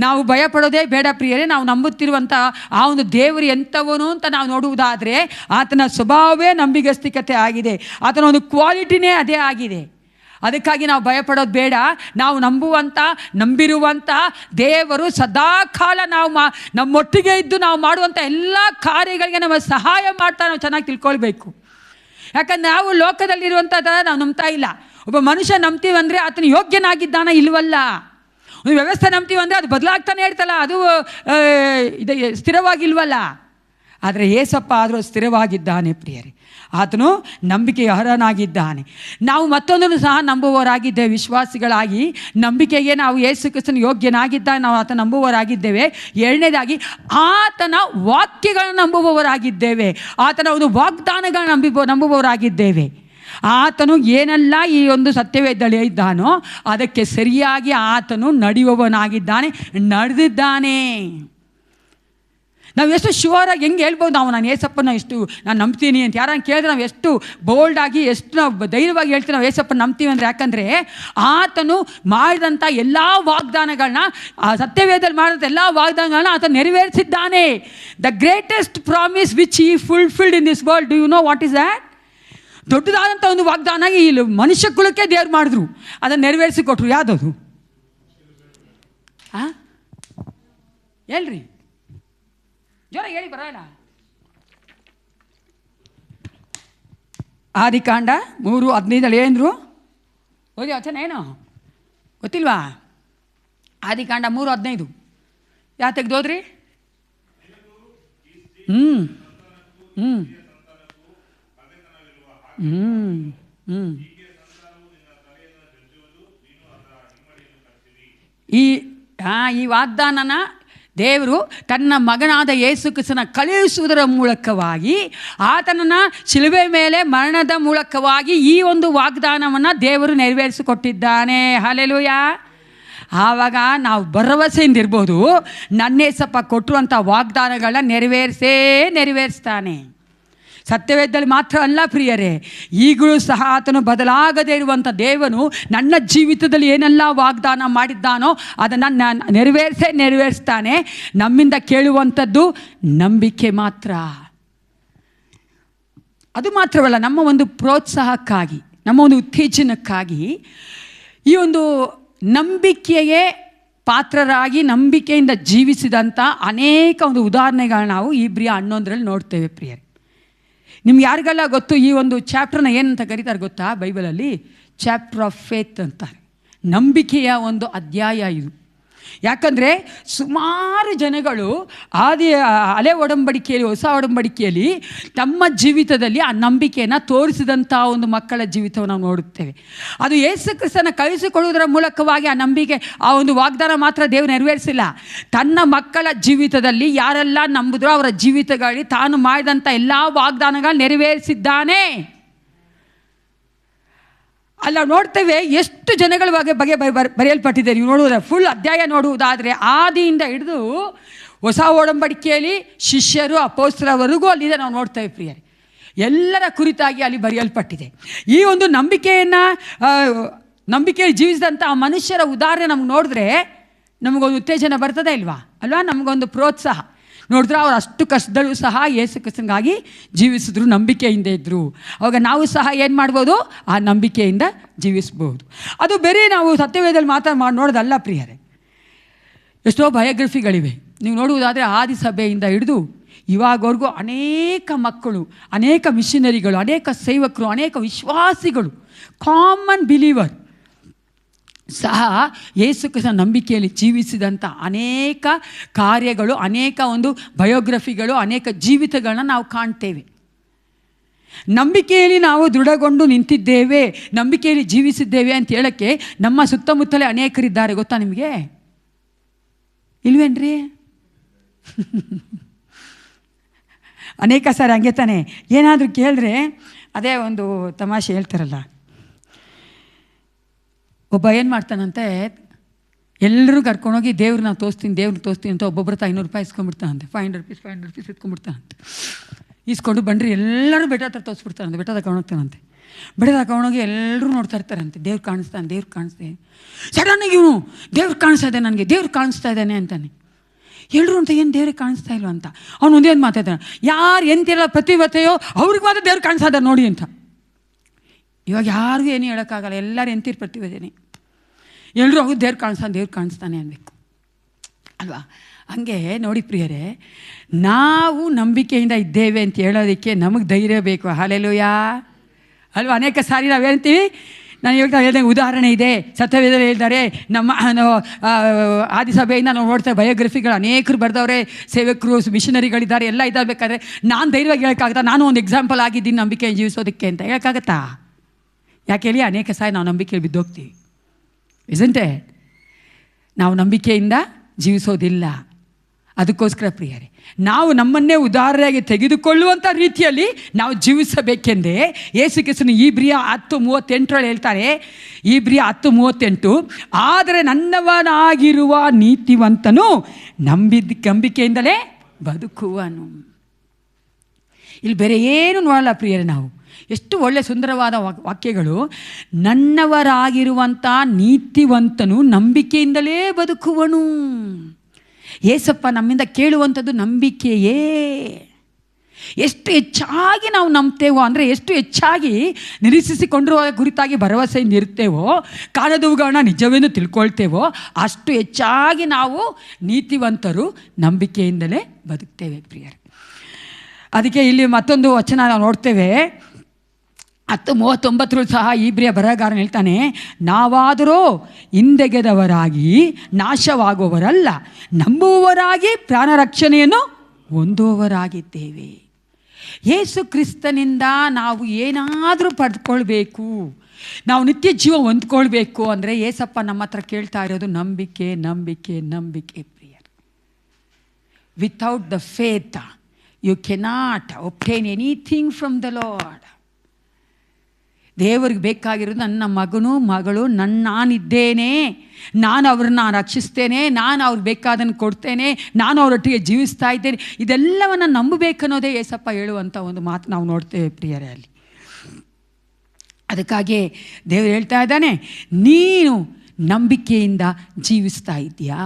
ನಾವು ಭಯಪಡೋದೇ ಬೇಡ ಪ್ರಿಯರೇ. ನಾವು ನಂಬುತ್ತಿರುವಂಥ ಆ ಒಂದು ದೇವರು ಎಂಥವನು ಅಂತ ನಾವು ನೋಡುವುದಾದರೆ ಆತನ ಸ್ವಭಾವವೇ ನಂಬಿಗಸ್ತಿಕತೆ ಆಗಿದೆ. ಆತನ ಒಂದು ಕ್ವಾಲಿಟಿನೇ ಅದೇ ಆಗಿದೆ. ಅದಕ್ಕಾಗಿ ನಾವು ಭಯಪಡೋದು ಬೇಡ. ನಾವು ನಂಬಿರುವಂಥ ದೇವರು ಸದಾಕಾಲ ನಮ್ಮೊಟ್ಟಿಗೆ ಇದ್ದು ನಾವು ಮಾಡುವಂಥ ಎಲ್ಲ ಕಾರ್ಯಗಳಿಗೆ ನಮ್ಮ ಸಹಾಯ ಮಾಡ್ತಾ ನಾವು ಚೆನ್ನಾಗಿ ತಿಳ್ಕೊಳ್ಬೇಕು. ಯಾಕಂದ್ರೆ ನಾವು ಲೋಕದಲ್ಲಿರುವಂಥ ನಾವು ನಂಬ್ತಾ ಇಲ್ಲ. ಒಬ್ಬ ಮನುಷ್ಯ ನಂಬ್ತೀವಂದರೆ ಆತನು ಯೋಗ್ಯನಾಗಿದ್ದಾನ ಇಲ್ವಲ್ಲ. ಒಂದು ವ್ಯವಸ್ಥೆ ನಂಬ್ತೀವಂದರೆ ಅದು ಬದಲಾಗ್ತಾನೆ ಇರ್ತಲ್ಲ, ಅದು ಸ್ಥಿರವಾಗಿಲ್ವಲ್ಲ. ಆದರೆ ಏಸಪ್ಪ ಆದರೂ ಸ್ಥಿರವಾಗಿದ್ದಾನೆ ಪ್ರಿಯರೇ. ಆತನು ನಂಬಿಕೆಗೆ ಅರ್ಹನಾಗಿದ್ದಾನೆ. ನಾವು ಮತ್ತೊಂದನ್ನು ಸಹ ನಂಬುವವರಾಗಿದ್ದೇವೆ. ವಿಶ್ವಾಸಿಗಳಾಗಿ ನಂಬಿಕೆಗೆ ನಾವು ಯೇಸು ಕ್ರಿಸ್ತನ ಯೋಗ್ಯನಾಗಿದ್ದಾಗ ನಾವು ಆತನ ನಂಬುವವರಾಗಿದ್ದೇವೆ. ಎರಡನೇದಾಗಿ ಆತನ ವಾಕ್ಯಗಳನ್ನು ನಂಬುವವರಾಗಿದ್ದೇವೆ. ಆತನ ಒಂದು ವಾಗ್ದಾನಗಳನ್ನು ನಂಬುವವರಾಗಿದ್ದೇವೆ. ಆತನು ಏನೆಲ್ಲ ಈ ಒಂದು ಸತ್ಯವೇದದಲ್ಲಿ ಇದ್ದಾನೋ ಅದಕ್ಕೆ ಸರಿಯಾಗಿ ಆತನು ನಡೆಯುವವನಾಗಿದ್ದಾನೆ, ನಡೆದಿದ್ದಾನೆ. ನಾವು ಎಷ್ಟು ಶ್ಯೂರಾಗಿ ಹೆಂಗೆ ಹೇಳ್ಬೋದು, ನಾನು ಏಸಪ್ಪನ ನಾನು ನಂಬ್ತೀನಿ ಅಂತ ಯಾರನ್ನು ಕೇಳಿದ್ರೆ ನಾವು ಎಷ್ಟು ಬೋಲ್ಡಾಗಿ, ಎಷ್ಟು ನಾವು ಧೈರ್ಯವಾಗಿ ಹೇಳ್ತೀವಿ ನಾವು ಏಸಪ್ಪನ ನಂಬ್ತೀವಿ ಅಂದರೆ. ಯಾಕಂದರೆ ಆತನು ಮಾಡಿದಂಥ ಎಲ್ಲ ವಾಗ್ದಾನಗಳನ್ನ, ಆ ಸತ್ಯವೇದದಲ್ಲಿ ಮಾಡಿದಂಥ ಎಲ್ಲ ವಾಗ್ದಾನಗಳನ್ನ ಆತ ನೆರವೇರಿಸಿದ್ದಾನೆ. The greatest promise which he fulfilled in this world, do you know what is that? ದೊಡ್ಡದಾದಂಥ ಒಂದು ವಾಗ್ದಾನ ಈ ಮನುಷ್ಯ ಕುಲಕ್ಕೆ ದೇವ್ರು ಮಾಡಿದ್ರು, ಅದನ್ನು ನೆರವೇರಿಸಿ ಕೊಟ್ಟರು. ಯಾವುದದು? ಹೇಳ್ರಿ, ಜೋರ ಹೇಳಿ, ಬರೋಣ. ಆದಿಕಾಂಡ 3:15 ಏನಂದ್ರು? ಓದಿ ವಚನ ಏನು ಗೊತ್ತಿಲ್ವಾ? ಆದಿಕಾಂಡ 3:15 ಯಾವ ತೆಗೆದೋದ್ರಿ? ಈ ವಾಗ್ದಾನನ ದೇವರು ತನ್ನ ಮಗನಾದ ಯೇಸು ಕ್ರಿಸ್ತನ ಕಳುಹಿಸುವುದರ ಮೂಲಕವಾಗಿ, ಆತನನ್ನು ಶಿಲುಬೆ ಮೇಲೆ ಮರಣದ ಮೂಲಕವಾಗಿ ಈ ಒಂದು ವಾಗ್ದಾನವನ್ನು ದೇವರು ನೆರವೇರಿಸಿಕೊಟ್ಟಿದ್ದಾನೆ. ಹಲ್ಲೆಲೂಯ. ಆವಾಗ ನಾವು ಭರವಸೆಯಿಂದ ಇರ್ಬೋದು, ನನ್ನೇಸಪ್ಪ ಕೊಟ್ಟಿರುವಂಥ ವಾಗ್ದಾನಗಳನ್ನ ನೆರವೇರಿಸ್ತಾನೆ. ಸತ್ಯವೇದದಲ್ಲಿ ಮಾತ್ರ ಅಲ್ಲ ಪ್ರಿಯರೇ, ಈಗಲೂ ಸಹ ಆತನು ಬದಲಾಗದೇ ಇರುವಂಥ ದೇವನು ನನ್ನ ಜೀವಿತದಲ್ಲಿ ಏನೆಲ್ಲ ವಾಗ್ದಾನ ಮಾಡಿದ್ದಾನೋ ಅದನ್ನು ನೆರವೇರಿಸ್ತಾನೆ. ನಮ್ಮಿಂದ ಕೇಳುವಂಥದ್ದು ನಂಬಿಕೆ ಮಾತ್ರ. ಅದು ಮಾತ್ರವಲ್ಲ, ನಮ್ಮ ಒಂದು ಪ್ರೋತ್ಸಾಹಕ್ಕಾಗಿ, ನಮ್ಮ ಒಂದು ಉತ್ತೇಜನಕ್ಕಾಗಿ ಈ ಒಂದು ನಂಬಿಕೆಯೇ ಪಾತ್ರರಾಗಿ ನಂಬಿಕೆಯಿಂದ ಜೀವಿಸಿದಂಥ ಅನೇಕ ಒಂದು ಉದಾಹರಣೆಗಳನ್ನ ನಾವು ಇಬ್ರಿಯ 11 ನೋಡ್ತೇವೆ ಪ್ರಿಯರೇ. ನಿಮ್ಗೆ ಯಾರಿಗೆಲ್ಲ ಗೊತ್ತು ಈ ಒಂದು ಚಾಪ್ಟರ್ನ ಏನಂತ ಕರೀತಾರೆ ಗೊತ್ತಾ? ಬೈಬಲಲ್ಲಿ ಚಾಪ್ಟರ್ ಆಫ್ ಫೇತ್ ಅಂತಾರೆ. ನಂಬಿಕೆಯ ಒಂದು ಅಧ್ಯಾಯ ಇದು. ಯಾಕಂದರೆ ಸುಮಾರು ಜನಗಳು ಹಳೆ ಒಡಂಬಡಿಕೆಯಲ್ಲಿ, ಹೊಸ ಒಡಂಬಡಿಕೆಯಲ್ಲಿ ತಮ್ಮ ಜೀವಿತದಲ್ಲಿ ಆ ನಂಬಿಕೆಯನ್ನು ತೋರಿಸಿದಂಥ ಒಂದು ಮಕ್ಕಳ ಜೀವಿತವನ್ನು ನಾವು ನೋಡುತ್ತೇವೆ. ಅದು ಯೇಸು ಕ್ರಿಸ್ತನ ಕಳಿಸಿಕೊಳ್ಳುವುದರ ಮೂಲಕವಾಗಿ ಆ ನಂಬಿಕೆ, ಆ ಒಂದು ವಾಗ್ದಾನ ಮಾತ್ರ ದೇವರು ನೆರವೇರಿಸಿಲ್ಲ. ತನ್ನ ಮಕ್ಕಳ ಜೀವಿತದಲ್ಲಿ ಯಾರೆಲ್ಲ ನಂಬಿದ್ರೋ ಅವರ ಜೀವಿತಗಳಲ್ಲಿ ತಾನು ಮಾಡಿದಂಥ ಎಲ್ಲ ವಾಗ್ದಾನಗಳು ನೆರವೇರಿಸಿದ್ದಾನೆ. ಅಲ್ಲಿ ನಾವು ನೋಡ್ತೇವೆ ಎಷ್ಟು ಜನಗಳ ಬಗ್ಗೆ ಬರೆಯಲ್ಪಟ್ಟಿದೆ. ನೀವು ನೋಡುವುದ ಫುಲ್ ಅಧ್ಯಾಯ ನೋಡುವುದಾದರೆ ಆದಿಯಿಂದ ಹಿಡಿದು ಹೊಸ ಒಡಂಬಡಿಕೆಯಲ್ಲಿ ಶಿಷ್ಯರು ಅಪೊಸ್ತಲರವರೆಗೂ ಅಲ್ಲಿದೆ ನಾವು ನೋಡ್ತೇವೆ ಪ್ರಿಯರೇ. ಎಲ್ಲರ ಕುರಿತಾಗಿ ಅಲ್ಲಿ ಬರೆಯಲ್ಪಟ್ಟಿದೆ. ಈ ಒಂದು ನಂಬಿಕೆಯಲ್ಲಿ ಜೀವಿಸಿದಂಥ ಆ ಮನುಷ್ಯರ ಉದಾಹರಣೆ ನಮ್ಗೆ ನೋಡಿದ್ರೆ ನಮಗೊಂದು ಉತ್ತೇಜನ ಬರ್ತದೆ ಇಲ್ವಾ ಅಲ್ವಾ, ನಮಗೊಂದು ಪ್ರೋತ್ಸಾಹ. ನೋಡಿದ್ರೆ ಅವ್ರು ಅಷ್ಟು ಕಷ್ಟದಲ್ಲೂ ಸಹ ಯೇಸು ಕ್ರಿಸ್ತನಿಗಾಗಿ ಜೀವಿಸಿದ್ರು, ನಂಬಿಕೆಯಿಂದ ಇದ್ದರು. ಅವಾಗ ನಾವು ಸಹ ಏನು ಮಾಡ್ಬೋದು, ಆ ನಂಬಿಕೆಯಿಂದ ಜೀವಿಸ್ಬೋದು. ಅದು ಬೇರೆ ನಾವು ಸತ್ಯವೇದದಲ್ಲಿ ಮಾತ್ರ ನೋಡೋದಲ್ಲ ಪ್ರಿಯರೇ. ಎಷ್ಟೋ ಬಯೋಗ್ರಫಿಗಳಿವೆ. ನೀವು ನೋಡುವುದಾದರೆ ಆದಿ ಸಭೆಯಿಂದ ಹಿಡಿದು ಇವಾಗವರೆಗೂ ಅನೇಕ ಮಕ್ಕಳು, ಅನೇಕ ಮಿಷನರಿಗಳು, ಅನೇಕ ಸೇವಕರು, ಅನೇಕ ವಿಶ್ವಾಸಿಗಳು, ಕಾಮನ್ ಬಿಲೀವರ್ ಸಹ ಯೇಸು ಕ್ರಿಸ್ತನ ನಂಬಿಕೆಯಲ್ಲಿ ಜೀವಿಸಿದಂಥ ಅನೇಕ ಕಾರ್ಯಗಳು, ಅನೇಕ ಒಂದು ಬಯೋಗ್ರಫಿಗಳು, ಅನೇಕ ಜೀವಿತಗಳನ್ನ ನಾವು ಕಾಣ್ತೇವೆ. ನಂಬಿಕೆಯಲ್ಲಿ ನಾವು ದೃಢಗೊಂಡು ನಿಂತಿದ್ದೇವೆ, ನಂಬಿಕೆಯಲ್ಲಿ ಜೀವಿಸಿದ್ದೇವೆ ಅಂತ ಹೇಳೋಕ್ಕೆ ನಮ್ಮ ಸುತ್ತಮುತ್ತಲೇ ಅನೇಕರಿದ್ದಾರೆ. ಗೊತ್ತಾ ನಿಮಗೆ? ಇಲ್ವೇನ್ರಿ? ಅನೇಕ ಸಾರಿ ಹಂಗೆ ತಾನೆ, ಏನಾದರೂ ಕೇಳಿದ್ರೆ ಅದೇ ಒಂದು ತಮಾಷೆ ಹೇಳ್ತಾರಲ್ಲ, ಒಬ್ಬ ಏನು ಮಾಡ್ತಾನಂತೆ, ಎಲ್ಲರೂ ಕರ್ಕೊಂಡೋಗಿ ದೇವ್ರನ್ನ ತೋರಿಸ್ತೀನಿ ಅಂತ ಒಬ್ಬೊಬ್ಬರ ಹತ್ರ 500 ರೂಪಾಯಿ ಇಸ್ಕೊಂಡ್ಬಿಡ್ತಾನಂತೆ. 500 ರೂಪೀಸ್ ಇಸ್ಕೊಂಡ್ಬಿಡ್ತಾನಂತೆ. ಇಸ್ಕೊಂಡು ಬಂದರೆ ಎಲ್ಲರೂ ಬೆಟ್ಟ ಹತ್ರ ತೋರಿಸ್ಬಿಡ್ತಾನಂತೆ. ಬೆಟ್ಟದ ಕರ್ಕೊಂಡೋಗ್ತಾನಂತೆ. ಬೆಟ್ಟದ ಕರ್ಕೊಂಡೋಗಿ ಎಲ್ಲರೂ ನೋಡ್ತಾ ಇರ್ತಾರಂತೆ, ದೇವ್ರು ಕಾಣಿಸ್ತಾನೆ. ಸಡನ್ನಾಗಿ ಇವನು ದೇವ್ರು ಕಾಣಿಸ್ತಾ ಇದೆ, ನನಗೆ ದೇವ್ರು ಕಾಣಿಸ್ತಾ ಇದ್ದಾನೆ ಅಂತಾನೆ. ಎಲ್ಲರೂ ಅಂತ ಏನು ದೇವ್ರಿಗೆ ಕಾಣಿಸ್ತಾ ಇಲ್ವ ಅಂತ ಅವ್ನು ಒಂದೇ ಒಂದು ಮಾತಾಡ್ತಾನೆ, ಯಾರು ಎಂತಿರಲ್ಲ ಪ್ರತಿಭತೆಯೋ ಅವ್ರಿಗೆ ಮಾತ್ರ ದೇವ್ರು ಕಾಣಿಸ್ತಾ ಇದ್ದಾರೆ ನೋಡಿ ಅಂತ. ಇವಾಗ ಯಾರಿಗೂ ಏನು ಹೇಳೋಕ್ಕಾಗಲ್ಲ, ಎಲ್ಲರೂ ಎಂತಿರು ಪ್ರತಿಭಟನೆ, ಎಲ್ಲರೂ ಅವ್ರು ದೇವ್ರು ಕಾಣಿಸ್ತಾನೆ ಅನ್ಬೇಕು ಅಲ್ವಾ. ಹಂಗೆ ನೋಡಿ ಪ್ರಿಯರೇ, ನಾವು ನಂಬಿಕೆಯಿಂದ ಇದ್ದೇವೆ ಅಂತ ಹೇಳೋದಕ್ಕೆ ನಮಗೆ ಧೈರ್ಯ ಬೇಕು. ಹಲ್ಲೆಲೂಯಾ ಅಲ್ವಾ. ಅನೇಕ ಸಾರಿ ನಾವು ಹೇಳ್ತೀವಿ, ನಾನು ಹೇಳ್ದಂಗೆ ಉದಾಹರಣೆ ಇದೆ, ಸತ್ಯವೇದದಲ್ಲಿ ಹೇಳ್ತಾರೆ. ನಮ್ಮ ಆದಿಸಭೆಯಿಂದ ನಾವು ನೋಡ್ತೇವೆ ಬಯೋಗ್ರಫಿಗಳು ಅನೇಕರು ಬರೆದವ್ರೆ, ಸೇವಕರು, ಮಿಷನರಿಗಳಿದ್ದಾರೆ, ಎಲ್ಲ ಇದಾಗಬೇಕಾದ್ರೆ ನಾನು ಧೈರ್ಯವಾಗಿ ಹೇಳೋಕ್ಕಾಗತ್ತಾ, ನಾನು ಒಂದು ಎಕ್ಸಾಂಪಲ್ ಆಗಿದ್ದೀನಿ ನಂಬಿಕೆ ಜೀವಿಸೋದಕ್ಕೆ ಅಂತ ಹೇಳೋಕ್ಕಾಗತ್ತಾ? ಯಾಕೆ ಹೇಳಿ, ಅನೇಕ ಸಾರಿ ನಾವು ನಂಬಿಕೆಯಲ್ಲಿ ಬಿದ್ದೋಗ್ತೀವಿ. ಇಸಂಟೆ ನಾವು ನಂಬಿಕೆಯಿಂದ ಜೀವಿಸೋದಿಲ್ಲ. ಅದಕ್ಕೋಸ್ಕರ ಪ್ರಿಯರೇ, ನಾವು ನಮ್ಮನ್ನೇ ಉದಾಹರಣೆಯಾಗಿ ತೆಗೆದುಕೊಳ್ಳುವಂಥ ರೀತಿಯಲ್ಲಿ ನಾವು ಜೀವಿಸಬೇಕೆಂದೇ ಯೇಸು ಕ್ರಿಸ್ತನು ಇಬ್ರಿಯ 10:38 ಹೇಳ್ತಾರೆ. ಇಬ್ರಿಯ 10:38, ಆದರೆ ನನ್ನವನಾಗಿರುವ ನೀತಿವಂತನು ನಂಬಿಕೆಯಿಂದಲೇ ಬದುಕುವನು. ಇಲ್ಲಿ ಬೇರೆ ಏನು ನೋಡಲ್ಲ ಪ್ರಿಯರೇ. ನಾವು ಎಷ್ಟು ಒಳ್ಳೆ ಸುಂದರವಾದ ವಾಕ್ಯಗಳು. ನನ್ನವರಾಗಿರುವಂಥ ನೀತಿವಂತನು ನಂಬಿಕೆಯಿಂದಲೇ ಬದುಕುವನು. ಏಸಪ್ಪ ನಮ್ಮಿಂದ ಕೇಳುವಂಥದ್ದು ನಂಬಿಕೆಯೇ. ಎಷ್ಟು ಹೆಚ್ಚಾಗಿ ನಾವು ನಂಬ್ತೇವೋ ಅಂದರೆ, ಎಷ್ಟು ಹೆಚ್ಚಾಗಿ ನಿರೀಕ್ಷಿಸಿಕೊಂಡಿರುವ ಕುರಿತಾಗಿ ಭರವಸೆಯಿಂದ ಇರ್ತೇವೋ, ಕಾಣದವುಗಳನ್ನ ನಿಜವೆಂದು ತಿಳ್ಕೊಳ್ತೇವೋ, ಅಷ್ಟು ಹೆಚ್ಚಾಗಿ ನಾವು ನೀತಿವಂತರು ನಂಬಿಕೆಯಿಂದಲೇ ಬದುಕ್ತೇವೆ ಪ್ರಿಯರೇ. ಅದಕ್ಕೆ ಇಲ್ಲಿ ಮತ್ತೊಂದು ವಚನ ನಾವು ನೋಡ್ತೇವೆ. 10:39 ಸಹ ಇಬ್ರಿಯ ಬರಹಗಾರನು ಹೇಳ್ತಾನೆ, ನಾವಾದರೂ ಹಿಂದೆಗೆದವರಾಗಿ ನಾಶವಾಗುವವರಲ್ಲ, ನಂಬುವವರಾಗಿ ಪ್ರಾಣ ರಕ್ಷಣೆಯನ್ನು ಹೊಂದುವವರಾಗಿದ್ದೇವೆ. ಯೇಸು ಕ್ರಿಸ್ತನಿಂದ ನಾವು ಏನಾದರೂ ಪಡೆದುಕೊಳ್ಬೇಕು, ನಾವು ನಿತ್ಯ ಜೀವ ಹೊಂದ್ಕೊಳ್ಬೇಕು ಅಂದರೆ ಏಸಪ್ಪ ನಮ್ಮ ಹತ್ರ ಕೇಳ್ತಾ ಇರೋದು ನಂಬಿಕೆ, ನಂಬಿಕೆ, ನಂಬಿಕೆ ಪ್ರಿಯರ್. Without the faith you cannot obtain anything from the lord. ದೇವರಿಗೆ ಬೇಕಾಗಿರೋದು ನನ್ನ ಮಗಳು, ನಾನಿದ್ದೇನೆ, ನಾನು ಅವ್ರನ್ನ ರಕ್ಷಿಸ್ತೇನೆ, ನಾನು ಅವ್ರಿಗೆ ಬೇಕಾದನ್ನು ಕೊಡ್ತೇನೆ, ನಾನು ಅವರೊಟ್ಟಿಗೆ ಜೀವಿಸ್ತಾ ಇದ್ದೇನೆ. ಇದೆಲ್ಲವನ್ನು ನಂಬಬೇಕನ್ನೋದೇ ಏಸಪ್ಪ ಹೇಳುವಂಥ ಒಂದು ಮಾತು ನಾವು ನೋಡ್ತೇವೆ ಪ್ರಿಯರೇ ಅಲ್ಲಿ. ಅದಕ್ಕಾಗಿ ದೇವರು ಹೇಳ್ತಾ ಇದ್ದಾನೆ, ನೀನು ನಂಬಿಕೆಯಿಂದ ಜೀವಿಸ್ತಾ ಇದೆಯಾ?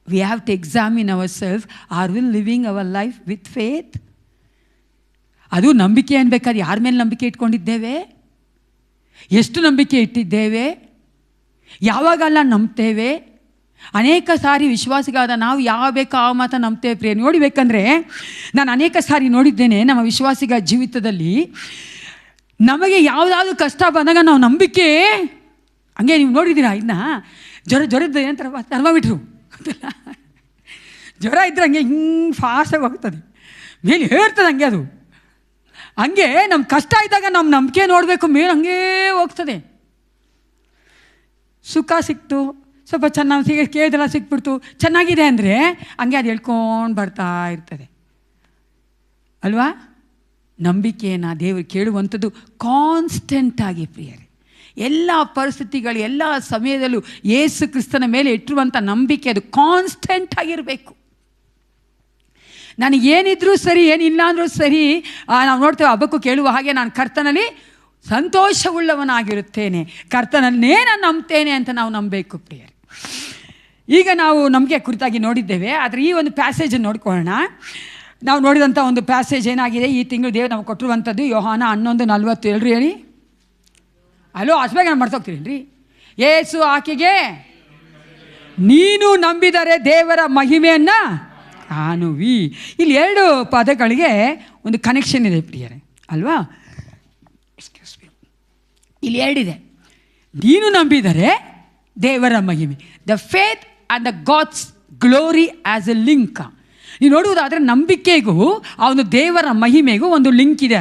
We have to examine our self, are we living our life with faith? ಅದು ನಂಬಿಕೆ ಅನ್ಬೇಕಾದ್ರೆ ಯಾರ ಮೇಲೆ ನಂಬಿಕೆ ಇಟ್ಕೊಂಡಿದ್ದೇವೆ, ಎಷ್ಟು ನಂಬಿಕೆ ಇಟ್ಟಿದ್ದೇವೆ, ಯಾವಾಗೆಲ್ಲ ನಂಬ್ತೇವೆ? ಅನೇಕ ಸಾರಿ ವಿಶ್ವಾಸಿಗಾದ ನಾವು ಯಾವ ಬೇಕೋ ಆ ಮಾತ್ರ ನಂಬ್ತೇವೆ ಪ್ರಿಯ. ನೋಡಬೇಕಂದ್ರೆ ನಾನು ಅನೇಕ ಸಾರಿ ನೋಡಿದ್ದೇನೆ ನಮ್ಮ ವಿಶ್ವಾಸಿಗಳ ಜೀವಿತದಲ್ಲಿ ನಮಗೆ ಯಾವುದಾದ್ರೂ ಕಷ್ಟ ಬಂದಾಗ ನಾವು ನಂಬಿಕೆ ಹಂಗೆ ನೀವು ನೋಡಿದ್ದೀರಾ ಇದನ್ನ ಜ್ವರದ್ದು ಏನಂತಾರೆ ಥರ್ಮಾಮೀಟ್ರು ಗೊತ್ತಿಲ್ಲ, ಜ್ವರ ಇದ್ದರೆ ಹಂಗೆ ಹಿಂಗೆ ಫಾಸ್ಟಾಗಿ ಹೋಗ್ತದೆ, ಮೇಲೆ ಹೇಳ್ತದೆ ಹಂಗೆ ಅದು. ಹಂಗೆ ನಮ್ಮ ಕಷ್ಟ ಇದ್ದಾಗ ನಮ್ಮ ನಂಬಿಕೆ ನೋಡಬೇಕು, ಮೇಲೆ ಹಂಗೇ ಹೋಗ್ತದೆ. ಸುಖ ಸಿಕ್ತು, ಸ್ವಲ್ಪ ಚೆನ್ನಾಗಿ ಕೇಳಿದೆಲ್ಲ ಸಿಕ್ಬಿಡ್ತು, ಚೆನ್ನಾಗಿದೆ ಅಂದರೆ ಹಂಗೆ ಅದು ಹೇಳ್ಕೊಂಡು ಬರ್ತಾ ಇರ್ತದೆ ಅಲ್ವಾ. ನಂಬಿಕೆಯನ್ನು ದೇವರು ಕೇಳುವಂಥದ್ದು ಕಾನ್ಸ್ಟೆಂಟಾಗಿ ಪ್ರಿಯರೇ. ಎಲ್ಲ ಪರಿಸ್ಥಿತಿಗಳು, ಎಲ್ಲ ಸಮಯದಲ್ಲೂ ಯೇಸು ಕ್ರಿಸ್ತನ ಮೇಲೆ ಇಟ್ಟಿರುವಂಥ ನಂಬಿಕೆ ಅದು ಕಾನ್ಸ್ಟೆಂಟ್ ಆಗಿರಬೇಕು. ನನಗೇನಿದ್ರೂ ಸರಿ, ಏನಿಲ್ಲ ಅಂದರೂ ಸರಿ, ನಾವು ನೋಡ್ತೇವೆ ಹಬ್ಬಕ್ಕೂ ಕೇಳುವ ಹಾಗೆ, ನಾನು ಕರ್ತನಲ್ಲಿ ಸಂತೋಷವುಳ್ಳವನಾಗಿರುತ್ತೇನೆ, ಕರ್ತನನ್ನೇ ನಾನು ನಂಬ್ತೇನೆ ಅಂತ ನಾವು ನಂಬಬೇಕು ಪ್ರಿಯರೇ. ಈಗ ನಾವು ನಂಬಿಕೆ ಕುರಿತಾಗಿ ನೋಡಿದ್ದೇವೆ, ಆದರೆ ಈ ಒಂದು ಪ್ಯಾಸೇಜನ್ನು ನೋಡ್ಕೊಳ್ಳೋಣ. ನಾವು ನೋಡಿದಂಥ ಒಂದು ಪ್ಯಾಸೇಜ್ ಏನಾಗಿದೆ, ಈ ತಿಂಗಳು ದೇವರು ನಮಗೆ ಕೊಟ್ಟಿರುವಂಥದ್ದು ಯೋಹಾನ 11:42. ಹೇಳಿ ಅಲೋ, ಅಷ್ಟಾಗ ನಾನು ಮಾಡ್ತೋಗ್ತೀನಿ ರೀ. ಯೇಸು ಆಕೆಗೆ, ನೀನು ನಂಬಿದರೆ ದೇವರ ಮಹಿಮೆಯನ್ನು ಕಾಣುವಿ. ಇಲ್ಲಿ 2 ಪದಗಳಿಗೆ ಒಂದು ಕನೆಕ್ಷನ್ ಇದೆ ಪ್ರಿಯರೇ ಅಲ್ವಾ. ಇಲ್ಲಿ 2 ಇದೆ. ನೀನು ನಂಬಿದರೆ ದೇವರ ಮಹಿಮೆ, the faith and the God's glory as a link. ನೀವು ನೋಡುವುದಾದರೆ ನಂಬಿಕೆಗೂ ಆ ಒಂದು ದೇವರ ಮಹಿಮೆಗೂ ಒಂದು ಲಿಂಕ್ ಇದೆ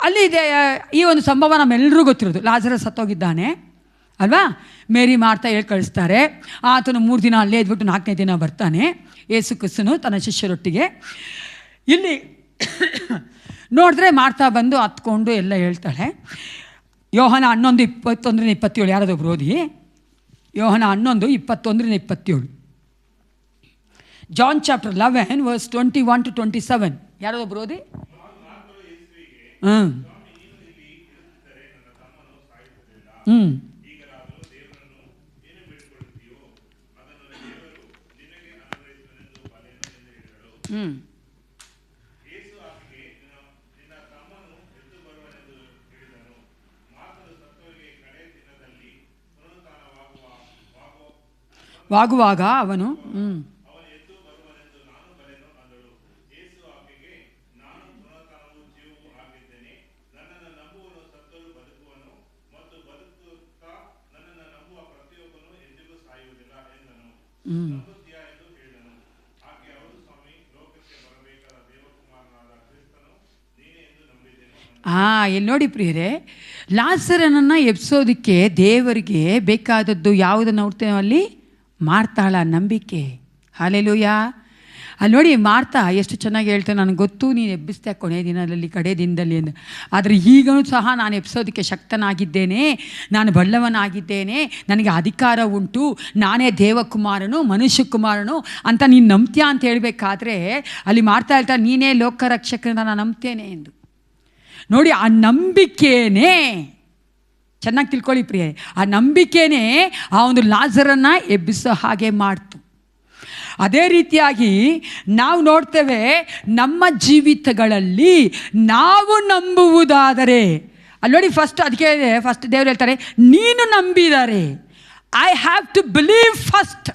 ಅಲ್ಲಿ ಇದೆ. ಈ ಒಂದು ಸಂಭವ ನಮ್ಮೆಲ್ಲರೂ ಗೊತ್ತಿರೋದು. ಲಾಜರಸ್ ಸತ್ತೋಗಿದ್ದಾನೆ ಅಲ್ವಾ. ಮೇರಿ ಮಾರ್ತಾ ಹೇಳಿ ಕಳಿಸ್ತಾರೆ. ಆತನು 3 ದಿನ ಅಲ್ಲೇ ಇದ್ಬಿಟ್ಟು 4ನೇ ದಿನ ಬರ್ತಾನೆ ಯೇಸು ಕ್ರಿಸ್ತನು ತನ್ನ ಶಿಷ್ಯರೊಟ್ಟಿಗೆ. ಇಲ್ಲಿ ನೋಡಿದ್ರೆ ಮಾರ್ತಾ ಬಂದು ಹತ್ಕೊಂಡು ಎಲ್ಲ ಹೇಳ್ತಾಳೆ. ಯೋಹಾನ 11:21-27 ಯಾರಾದೊಬ್ರು ಓದಿ. ಯೋಹಾನ 11:21-27. ಜಾನ್ ಚಾಪ್ಟರ್ 11 ವರ್ಸ್ 21-27 ಯಾರಾದೊಬ್ರು ಓದಿ. ವಾಗುವಾಗ ಅವನು ಇಲ್ಲಿ ನೋಡಿ ಪ್ರಿಯರೇ, ಲಾಜರನನ್ನು ಎಬ್ಸೋದಕ್ಕೆ ದೇವರಿಗೆ ಬೇಕಾದದ್ದು ಯಾವುದನ್ನು ನೋಡ್ತೇವೆ ಅಲ್ಲಿ? ಮಾರ್ತಾಳ ನಂಬಿಕೆ. ಹಲ್ಲೆಲೂಯಾ. ಅಲ್ಲಿ ನೋಡಿ ಮಾರ್ತಾ ಎಷ್ಟು ಚೆನ್ನಾಗಿ ಹೇಳ್ತಾನೆ, ನನಗೆ ಗೊತ್ತು ನೀನು ಎಬ್ಬಿಸ್ತೆ ಕೊನೆ ದಿನದಲ್ಲಿ, ಕಡೆ ದಿನದಲ್ಲಿ ಎಂದು. ಆದರೆ ಈಗಲೂ ಸಹ ನಾನು ಎಬ್ಸೋದಕ್ಕೆ ಶಕ್ತನಾಗಿದ್ದೇನೆ, ನಾನು ಬಲ್ಲವನಾಗಿದ್ದೇನೆ, ನನಗೆ ಅಧಿಕಾರ ಉಂಟು, ನಾನೇ ದೇವಕುಮಾರನು ಮನುಷ್ಯ ಕುಮಾರನು ಅಂತ ನೀನು ನಂಬ್ತೀಯಾ ಅಂತ ಹೇಳಬೇಕಾದ್ರೆ ಅಲ್ಲಿ ಮಾರ್ತಾ ಹೇಳ್ತಾ, ನೀನೇ ಲೋಕರಕ್ಷಕರನ್ನ ನಾನು ನಂಬ್ತೇನೆ ಎಂದು. ನೋಡಿ, ಆ ನಂಬಿಕೆನೇ, ಚೆನ್ನಾಗಿ ತಿಳ್ಕೊಳ್ಳಿ ಪ್ರಿಯರೇ, ಆ ನಂಬಿಕೆನೇ ಆ ಒಂದು ಲಾಜರನ್ನು ಎಬ್ಬಿಸೋ ಹಾಗೆ ಮಾಡ್ತು. ಅದೇ ರೀತಿಯಾಗಿ ನಾವು ನೋಡ್ತೇವೆ ನಮ್ಮ ಜೀವಿತಗಳಲ್ಲಿ ನಾವು ನಂಬುವುದಾದರೆ, ಅಲ್ಲಿ ನೋಡಿ ಫಸ್ಟ್ ದೇವರು ಹೇಳ್ತಾರೆ, ನೀನು ನಂಬಿದರೆ, I have to believe first.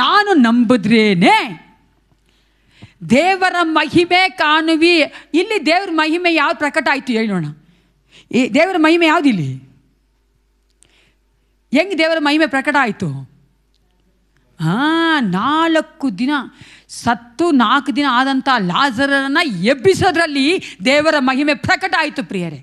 ನಾನು ನಂಬಿದ್ರೇನೆ ದೇವರ ಮಹಿಮೆ ಕಾಣುವಿ. ಇಲ್ಲಿ ದೇವರ ಮಹಿಮೆ ಯಾವ್ದು ಪ್ರಕಟ ಆಯಿತು ಹೇಳೋಣ. ಈ ದೇವರ ಮಹಿಮೆ ಯಾವುದು ಇಲ್ಲಿ? ಹೆಂಗೆ ದೇವರ ಮಹಿಮೆ ಪ್ರಕಟ ಆಯಿತು? 4 ದಿನ ಸತ್ತು 4 ದಿನ ಆದಂಥ ಲಾಜರನನ್ನು ಎಬ್ಬಿಸೋದ್ರಲ್ಲಿ ದೇವರ ಮಹಿಮೆ ಪ್ರಕಟ ಆಯಿತು ಪ್ರಿಯರೇ.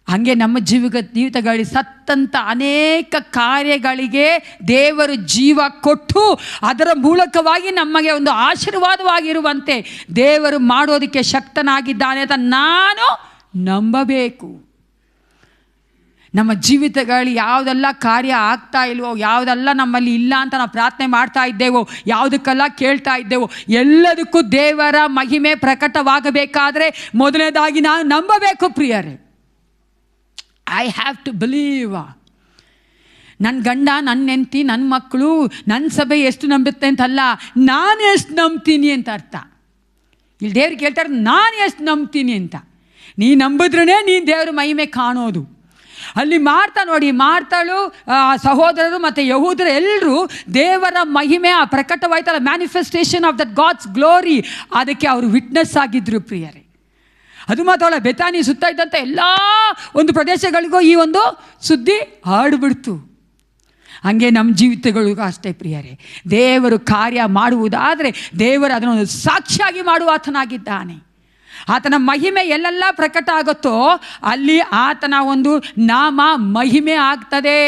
ಹಾಗೆ ನಮ್ಮ ಜೀವಿತಗಳಲ್ಲಿ ಸತ್ತಂಥ ಅನೇಕ ಕಾರ್ಯಗಳಿಗೆ ದೇವರು ಜೀವ ಕೊಟ್ಟು ಅದರ ಮೂಲಕವಾಗಿ ನಮಗೆ ಒಂದು ಆಶೀರ್ವಾದವಾಗಿರುವಂತೆ ದೇವರು ಮಾಡೋದಕ್ಕೆ ಶಕ್ತನಾಗಿದ್ದಾನೆ ಅಂತ ನಾನು ನಂಬಬೇಕು. ನಮ್ಮ ಜೀವಿತಗಳಲ್ಲಿ ಯಾವುದೆಲ್ಲ ಕಾರ್ಯ ಆಗ್ತಾ ಇಲ್ವೋ, ಯಾವುದೆಲ್ಲ ನಮ್ಮಲ್ಲಿ ಇಲ್ಲ ಅಂತ ನಾವು ಪ್ರಾರ್ಥನೆ ಮಾಡ್ತಾ ಇದ್ದೇವೋ, ಯಾವುದಕ್ಕೆಲ್ಲ ಕೇಳ್ತಾ ಇದ್ದೇವೋ, ಎಲ್ಲದಕ್ಕೂ ದೇವರ ಮಹಿಮೆ ಪ್ರಕಟವಾಗಬೇಕಾದ್ರೆ ಮೊದಲನೇದಾಗಿ ನಾವು ನಂಬಬೇಕು ಪ್ರಿಯರೇ. I have to believe. ನನ್ನ ಗಂಡ, ನನ್ನ ಹೆಂಡತಿ, ನನ್ನ ಮಕ್ಕಳು, ನನ್ನ ಸಭೆ ಎಷ್ಟು ನಂಬುತ್ತೆ ಅಂತಲ್ಲ, ನಾನು ಎಷ್ಟು ನಂಬ್ತೀನಿ ಅಂತ ಅರ್ಥ. ಇಲ್ಲಿ ದೇವ್ರಿಗೆ ಹೇಳ್ತಾರೆ, ನಾನು ಎಷ್ಟು ನಂಬ್ತೀನಿ ಅಂತ. ನೀ ನಂಬಿದ್ರೇ ನೀನು ದೇವ್ರ ಮಹಿಮೆ ಕಾಣೋದು. ಅಲ್ಲಿ ಮಾರ್ತಾಳು ಸಹೋದರರು ಮತ್ತು ಯಹೂದರು ಎಲ್ಲರೂ ದೇವರ ಮಹಿಮೆ ಆ ಪ್ರಕಟವಾಯ್ತಲ್ಲ, manifestation of that God's glory, ಅದಕ್ಕೆ ಅವರು ವಿಟ್ನೆಸ್ ಆಗಿದ್ದರು ಪ್ರಿಯರೇ. ಅದು ಮಾತ್ರವಲ್ಲ, ಬೆತಾನಿ ಸುತ್ತ ಇದ್ದಂಥ ಎಲ್ಲ ಒಂದು ಪ್ರದೇಶಗಳಿಗೂ ಈ ಒಂದು ಸುದ್ದಿ ಹರಡ್ಬಿಡ್ತು. ಹಾಗೆ ನಮ್ಮ ಜೀವಿತಗಳಿಗೂ ಅಷ್ಟೇ ಪ್ರಿಯರೇ, ದೇವರು ಕಾರ್ಯ ಮಾಡುವುದಾದರೆ ದೇವರು ಅದನ್ನು ಸಾಕ್ಷಿಯಾಗಿ ಮಾಡುವ ಆತನಾಗಿದ್ದಾನೆ. ಆತನ ಮಹಿಮೆ ಎಲ್ಲೆಲ್ಲ ಪ್ರಕಟ ಆಗುತ್ತೋ ಅಲ್ಲಿ ಆತನ ಒಂದು ನಾಮ ಮಹಿಮೆ ಆಗ್ತದೆ.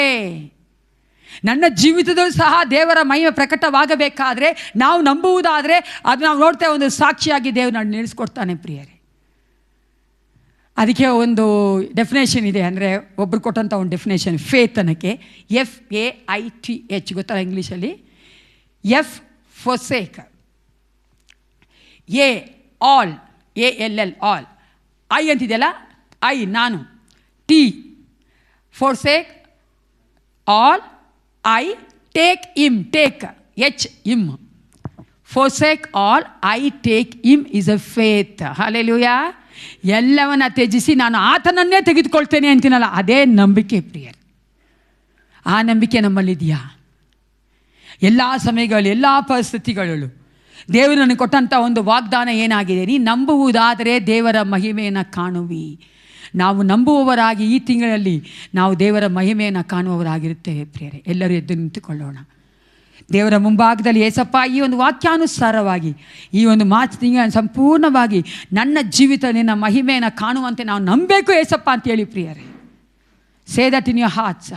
ನನ್ನ ಜೀವಿತದಲ್ಲೂ ಸಹ ದೇವರ ಮಹಿಮೆ ಪ್ರಕಟವಾಗಬೇಕಾದ್ರೆ ನಾವು ನಂಬುವುದಾದರೆ ಅದು ನಾವು ನೋಡ್ತೇವೆ, ಒಂದು ಸಾಕ್ಷಿಯಾಗಿ ದೇವರು ನಡೆಸ್ಕೊಡ್ತಾನೆ ಪ್ರಿಯರೇ. ಅದಕ್ಕೆ ಒಂದು ಡೆಫಿನೇಷನ್ ಇದೆ, ಅಂದರೆ ಒಬ್ಬರು ಕೊಟ್ಟಂಥ ಒಂದು ಡೆಫಿನೇಷನ್ ಫೇತ್ ಅನ್ನೋಕ್ಕೆ FAITH, ಗೊತ್ತಲ್ಲ ಇಂಗ್ಲೀಷಲ್ಲಿ. F forsake, A all, ALL all, I ಅಂತಿದೆಯಲ್ಲ I ನಾನು, T forsake all, I take him, take H him, forsake all I take him is a faith. Hallelujah. ಎಲ್ಲವನ್ನ ತ್ಯಜಿಸಿ ನಾನು ಆತನನ್ನೇ ತೆಗೆದುಕೊಳ್ತೇನೆ ಅಂತೀನಲ್ಲ, ಅದೇ ನಂಬಿಕೆ ಪ್ರಿಯರೇ. ಆ ನಂಬಿಕೆ ನಮ್ಮಲ್ಲಿದೆಯಾ? ಎಲ್ಲ ಸಮಯಗಳು, ಎಲ್ಲ ಪರಿಸ್ಥಿತಿಗಳಲ್ಲೂ ದೇವರು ನನಗೆ ಕೊಟ್ಟಂಥ ಒಂದು ವಾಗ್ದಾನ ಏನಾಗಿದೆ, ನೀ ನಂಬುವುದಾದರೆ ದೇವರ ಮಹಿಮೆಯನ್ನು ಕಾಣುವಿ. ನಾವು ನಂಬುವವರಾಗಿ ಈ ತಿಂಗಳಲ್ಲಿ ನಾವು ದೇವರ ಮಹಿಮೆಯನ್ನು ಕಾಣುವವರಾಗಿರುತ್ತೇವೆ ಪ್ರಿಯರೇ. ಎಲ್ಲರೂ ಎದ್ದು ನಿಂತುಕೊಳ್ಳೋಣ. ದೇವರ ಮುಂಭಾಗದಲ್ಲಿ ಏಸಪ್ಪ, ಈ ಒಂದು ವಾಕ್ಯಾನುಸಾರವಾಗಿ ಈ ಒಂದು ಮಾರ್ಚ್ ತಿಂಗಳ ಸಂಪೂರ್ಣವಾಗಿ ನನ್ನ ಜೀವಿತ ನಿನ್ನ ಮಹಿಮೆಯನ್ನು ಕಾಣುವಂತೆ ನಾವು ನಂಬಬೇಕು ಏಸಪ್ಪ ಅಂತೇಳಿ ಪ್ರಿಯರೇ. Say that in your hearts.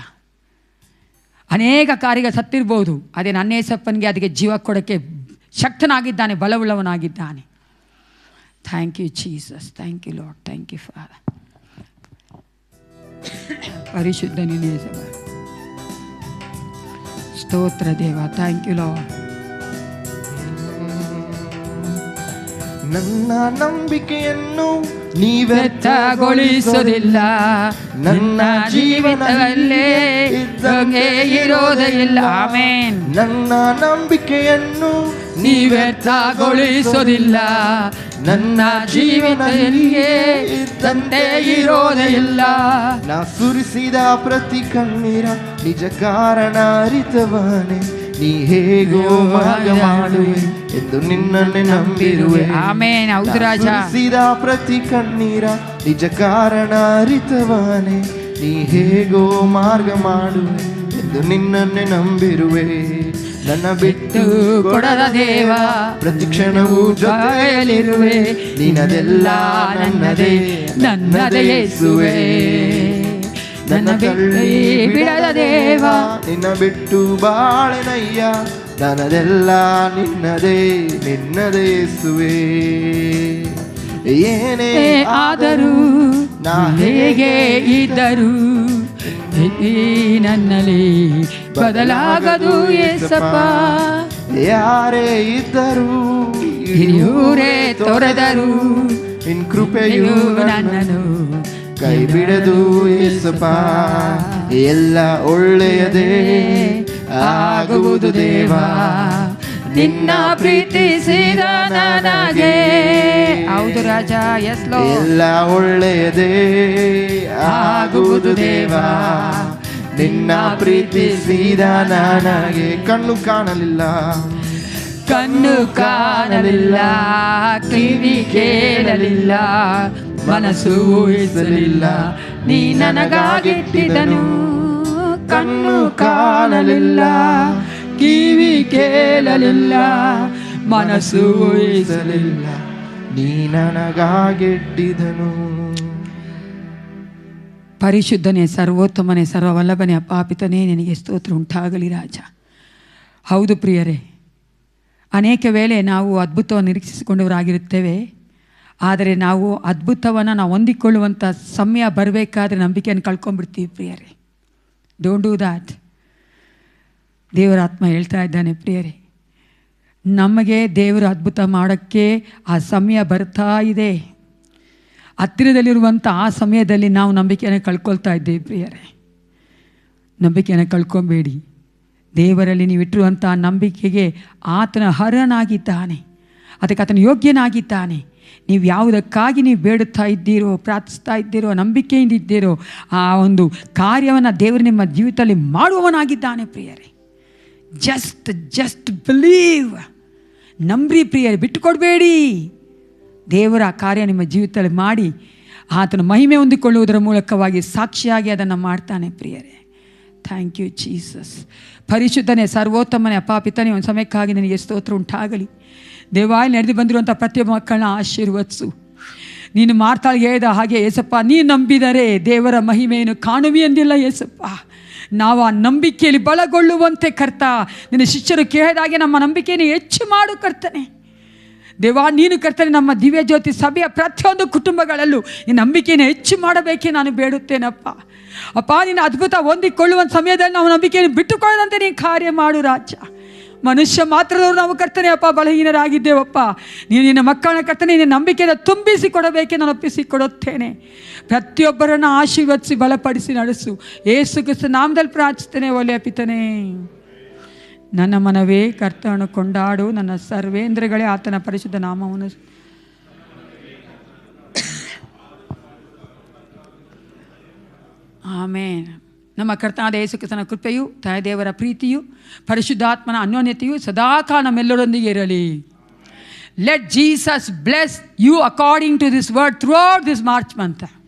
ಅನೇಕ ಕಾರ್ಯಗಳು ಸತ್ತಿರ್ಬೋದು, ಅದೇ ನನ್ನ ಏಸಪ್ಪನಿಗೆ ಅದಕ್ಕೆ ಜೀವ ಕೊಡೋಕ್ಕೆ ಶಕ್ತನಾಗಿದ್ದಾನೆ, ಬಲವುಳ್ಳವನಾಗಿದ್ದಾನೆ. Thank you Jesus, thank you lord, thank you father. ಪರಿಶುದ್ಧ ನೀನು ಏಸಪ್ಪ, ಸ್ತೋತ್ರ ದೇವ, ಥ್ಯಾಂಕ್ ಯು ಲಾರ್ಡ್. ನನ್ನ ನಂಬಿಕೆಯನ್ನು ನೀವ್ಯರ್ಥಗೊಳಿಸೋದಿಲ್ಲ, ನನ್ನ ಜೀವನದಲ್ಲೇ ಇದ್ದಂಗೆ ಇರೋದೇ ಇಲ್ಲ. ಆಮೆನ್. ನನ್ನ ನಂಬಿಕೆಯನ್ನು ನೀವ್ಯರ್ಥಗೊಳಿಸೋದಿಲ್ಲ, ನನ್ನ ಜೀವನದಲ್ಲೇ ಇದ್ದಂತೆ ಇರೋದೇ ಇಲ್ಲ. ನಾ ಸುರಿಸಿದ ಪ್ರತಿ ಕಣ್ಣೀರ ನಿಜ ಕಾರಣ ಅರಿತವನೇ, ನೀ ಹೇಗೋ ಮಾರ್ಗ ಮಾಡುವೆ ಎಂದು ನಿನ್ನನ್ನೇ ನಂಬಿರುವೆ. ಆಮೆನ್. ಹೌದು ರಾಜ. ಸುರಿಸಿದ ಪ್ರತಿ ಕಣ್ಣೀರ ನಿಜ ಕಾರಣ ಅರಿತವನೇ, ನೀ ಹೇಗೋ ಮಾರ್ಗ ಮಾಡುವೆ ಎಂದು ನಿನ್ನನ್ನೇ ನಂಬಿರುವೆ. ನನ್ನ ಬಿಟ್ಟು ಕೊಡದ ದೇವ, ಪ್ರತಿ ಕ್ಷಣವೂ ಜೊತೆಯಲ್ಲಿರುವೆ, ನಿನ್ನದೆಲ್ಲ ನನ್ನದೇ, ನನ್ನದೇ ಯೇಸುವೆ. ನನ್ನ ಬಿಡದ ದೇವ, ನಿನ್ನ ಬಿಟ್ಟು ಬಾಳೆನಯ್ಯ, ನನ್ನದೆಲ್ಲ ನಿನ್ನದೇ, ನಿನ್ನದೇ ಯೇಸುವೆ. ಏನೇ ಆದರೂ ನಾ ಹೇಗೆ ಇದ್ದರೂ ನನ್ನಲ್ಲಿ ಬದಲಾಗದು ಏಸಪ್ಪ. ಯಾರೇ ಇದ್ದರೂ ಹಿರಿಯೂರೇ ತೊರೆದರು ನಿನ್ ಕೃಪೆಯು ನನ್ನನ್ನು ಕೈ ಬಿಡದು ಏಸಪ್ಪ. ಎಲ್ಲ ಒಳ್ಳೆಯದೇ ಆಗುವುದು ದೇವ, ನಿನ್ನ ಪ್ರೀತಿಸಿದ ನನಗೆ. ಹೌದು ರಾಜ. S low. ಎಲ್ಲ ಒಳ್ಳೆಯದೇ ಆಗುವುದು ದೇವ, ನಿನ್ನ ಪ್ರೀತಿಸಿದ ನನಗೆ. ಕಣ್ಣು ಕಾಣಲಿಲ್ಲ, ಕಣ್ಣು ಕಾಣಲಿಲ್ಲ, ಕಿವಿ ಕೇಳಲಿಲ್ಲ, ಮನಸ್ಸು ಊಹಿಸಲಿಲ್ಲ, ನೀ ನನಗಾಗಿಟ್ಟಿದನು. ಕಣ್ಣು ಕಾಣಲಿಲ್ಲ, ಕಿವಿ ಕೇಳಲಿಲ್ಲ, ಮನಸ್ಸು ಊಹಿಸಲಿಲ್ಲ, ನೀ ನನಗಾಗಿಟ್ಟಿದನು. ಪರಿಶುದ್ಧನೇ, ಸರ್ವೋತ್ತಮನೇ, ಸರ್ವವಲ್ಲಭನೇ, ಅಪಾಪಿತನೇ, ನಿನಗೆ ಸ್ತೋತ್ರ ಉಂಟಾಗಲಿ ರಾಜ. ಹೌದು ಪ್ರಿಯರೇ, ಅನೇಕ ವೇಳೆ ನಾವು ಅದ್ಭುತವನ್ನು ನಿರೀಕ್ಷಿಸಿಕೊಂಡವರಾಗಿರುತ್ತೇವೆ. ಆದರೆ ನಾವು ಅದ್ಭುತವನ್ನು ನಾವು ಹೊಂದಿಕೊಳ್ಳುವಂಥ ಸಮಯ ಬರಬೇಕಾದ್ರೆ ನಂಬಿಕೆಯನ್ನು ಕಳ್ಕೊಂಡ್ಬಿಡ್ತೀವಿ ಪ್ರಿಯರೇ. Don't do that. ದೇವರ ಆತ್ಮ ಹೇಳ್ತಾ ಇದ್ದಾನೆ ಪ್ರಿಯರೇ, ನಮಗೆ ದೇವರು ಅದ್ಭುತ ಮಾಡೋಕ್ಕೆ ಆ ಸಮಯ ಬರ್ತಾ ಇದೆ. ಹತ್ತಿರದಲ್ಲಿರುವಂಥ ಆ ಸಮಯದಲ್ಲಿ ನಾವು ನಂಬಿಕೆಯನ್ನು ಕಳ್ಕೊಳ್ತಾ ಇದ್ದೇವೆ ಪ್ರಿಯರೇ. ನಂಬಿಕೆಯನ್ನು ಕಳ್ಕೊಬೇಡಿ. ದೇವರಲ್ಲಿ ನೀವು ಇಟ್ಟಿರುವಂಥ ನಂಬಿಕೆಗೆ ಆತನ ಅರ್ಹನಾಗಿದ್ದಾನೆ, ಅದಕ್ಕೆ ಆತನ ಯೋಗ್ಯನಾಗಿದ್ದಾನೆ. ನೀವು ಯಾವುದಕ್ಕಾಗಿ ನೀವು ಬೇಡುತ್ತಾ ಇದ್ದೀರೋ, ಪ್ರಾರ್ಥಿಸ್ತಾ ಇದ್ದೀರೋ, ನಂಬಿಕೆಯಿಂದ ಇದ್ದೀರೋ ಆ ಒಂದು ಕಾರ್ಯವನ್ನು ದೇವರು ನಿಮ್ಮ ಜೀವಿತದಲ್ಲಿ ಮಾಡುವವನಾಗಿದ್ದಾನೆ ಪ್ರಿಯರೇ. Just believe. ನಂಬ್ರಿ ಪ್ರಿಯರೇ, ಬಿಟ್ಟುಕೊಡ್ಬೇಡಿ. ದೇವರ ಕಾರ್ಯ ನಿಮ್ಮ ಜೀವಿತದಲ್ಲಿ ಮಾಡಿ ಆತನ ಮಹಿಮೆ ಹೊಂದಿಕೊಳ್ಳುವುದರ ಮೂಲಕವಾಗಿ ಸಾಕ್ಷಿಯಾಗಿ ಅದನ್ನು ಮಾಡ್ತಾನೆ ಪ್ರಿಯರೇ. Thank you Jesus. ಪರಿಶುದ್ಧನೇ, ಸರ್ವೋತ್ತಮನೇ, ಅಪ್ಪ ಪಿತನೇ, ಒಂದು ಸಮಯಕ್ಕಾಗಿ ನನಗೆ ಸ್ತೋತ್ರ ಉಂಟಾಗಲಿ. ದೇವಾಯಿ ನಡೆದು ಬಂದಿರುವಂಥ ಪ್ರತಿಯೊಬ್ಬ ಮಕ್ಕಳನ್ನ ಆಶೀರ್ವದಿಸು. ನೀನು ಮಾರ್ತಾಳಿಗೆ ಹೇಳಿದ ಹಾಗೆ ಏಸಪ್ಪ, ನೀ ನಂಬಿದರೆ ದೇವರ ಮಹಿಮೆಯನ್ನು ಕಾಣುವಿ ಎಂದಿಲ್ಲ ಏಸಪ್ಪ. ನಾವು ಆ ನಂಬಿಕೆಯಲ್ಲಿ ಬಲಗೊಳ್ಳುವಂತೆ ಕರ್ತ, ನಿನ್ನ ಶಿಷ್ಯರು ಕೇಳಿದಾಗೆ ನಮ್ಮ ನಂಬಿಕೆಯನ್ನು ಹೆಚ್ಚು ಮಾಡು ಕರ್ತನೆ. ದೇವಾ, ನೀನು ಕರ್ತನೆ ನಮ್ಮ ದಿವ್ಯ ಜ್ಯೋತಿ ಸಭೆಯ ಪ್ರತಿಯೊಂದು ಕುಟುಂಬಗಳಲ್ಲೂ ಈ ನಂಬಿಕೆಯನ್ನು ಹೆಚ್ಚು ಮಾಡಬೇಕೇ ನಾನು ಬೇಡುತ್ತೇನಪ್ಪ. ಅಪ್ಪ, ನಿನ್ನ ಅದ್ಭುತ ಹೊಂದಿಕೊಳ್ಳುವ ಸಮಯದಲ್ಲಿ ನಾವು ನಂಬಿಕೆಯನ್ನು ಬಿಟ್ಟುಕೊಳ್ಳದಂತೆ ನೀನು ಕಾರ್ಯ ಮಾಡು ರಾಜ. ಮನುಷ್ಯ ಮಾತ್ರದವರು ನಾವು ಕರ್ತನೆ ಅಪ್ಪ ಬಲಹೀನರಾಗಿದ್ದೇವಪ್ಪ. ನೀನು ನಿನ್ನ ಮಕ್ಕಳನ್ನ ಕರ್ತನೆ ನಿನ್ನ ನಂಬಿಕೆಯನ್ನು ತುಂಬಿಸಿ ಕೊಡಬೇಕೆ ನಾನು ಒಪ್ಪಿಸಿಕೊಡುತ್ತೇನೆ. ಪ್ರತಿಯೊಬ್ಬರನ್ನು ಆಶೀರ್ವದಿಸಿ ಬಲಪಡಿಸಿ ನಡೆಸು. ಯೇಸು ಕ್ರಿಸ್ತ ನಾಮದಲ್ಲಿ ಪ್ರಾರ್ಥಿಸ್ತೇನೆ ಒಳ್ಳೆಯ ಪಿತನೇ. ನನ್ನ ಮನವೇ ಕರ್ತನನ್ನು ಕೊಂಡಾಡು, ನನ್ನ ಸರ್ವೇಂದ್ರಗಳೇ ಆತನ ಪರಿಶುದ್ಧ ನಾಮವನ್ನು. ಆಮೇನ್. ನಮ್ಮ ಕರ್ತನಾದ ಯೇಸು ಕ್ರಿಸ್ತನ ಕೃಪೆಯು, ತಾಯಿ ದೇವರ ಪ್ರೀತಿಯು, ಪರಿಶುದ್ಧಾತ್ಮನ ಅನ್ಯೋನ್ಯತೆಯು ಸದಾಕಾಲ ನಮ್ಮೆಲ್ಲರೊಂದಿಗೆ ಇರಲಿ. Let Jesus bless you according to this word throughout this March month.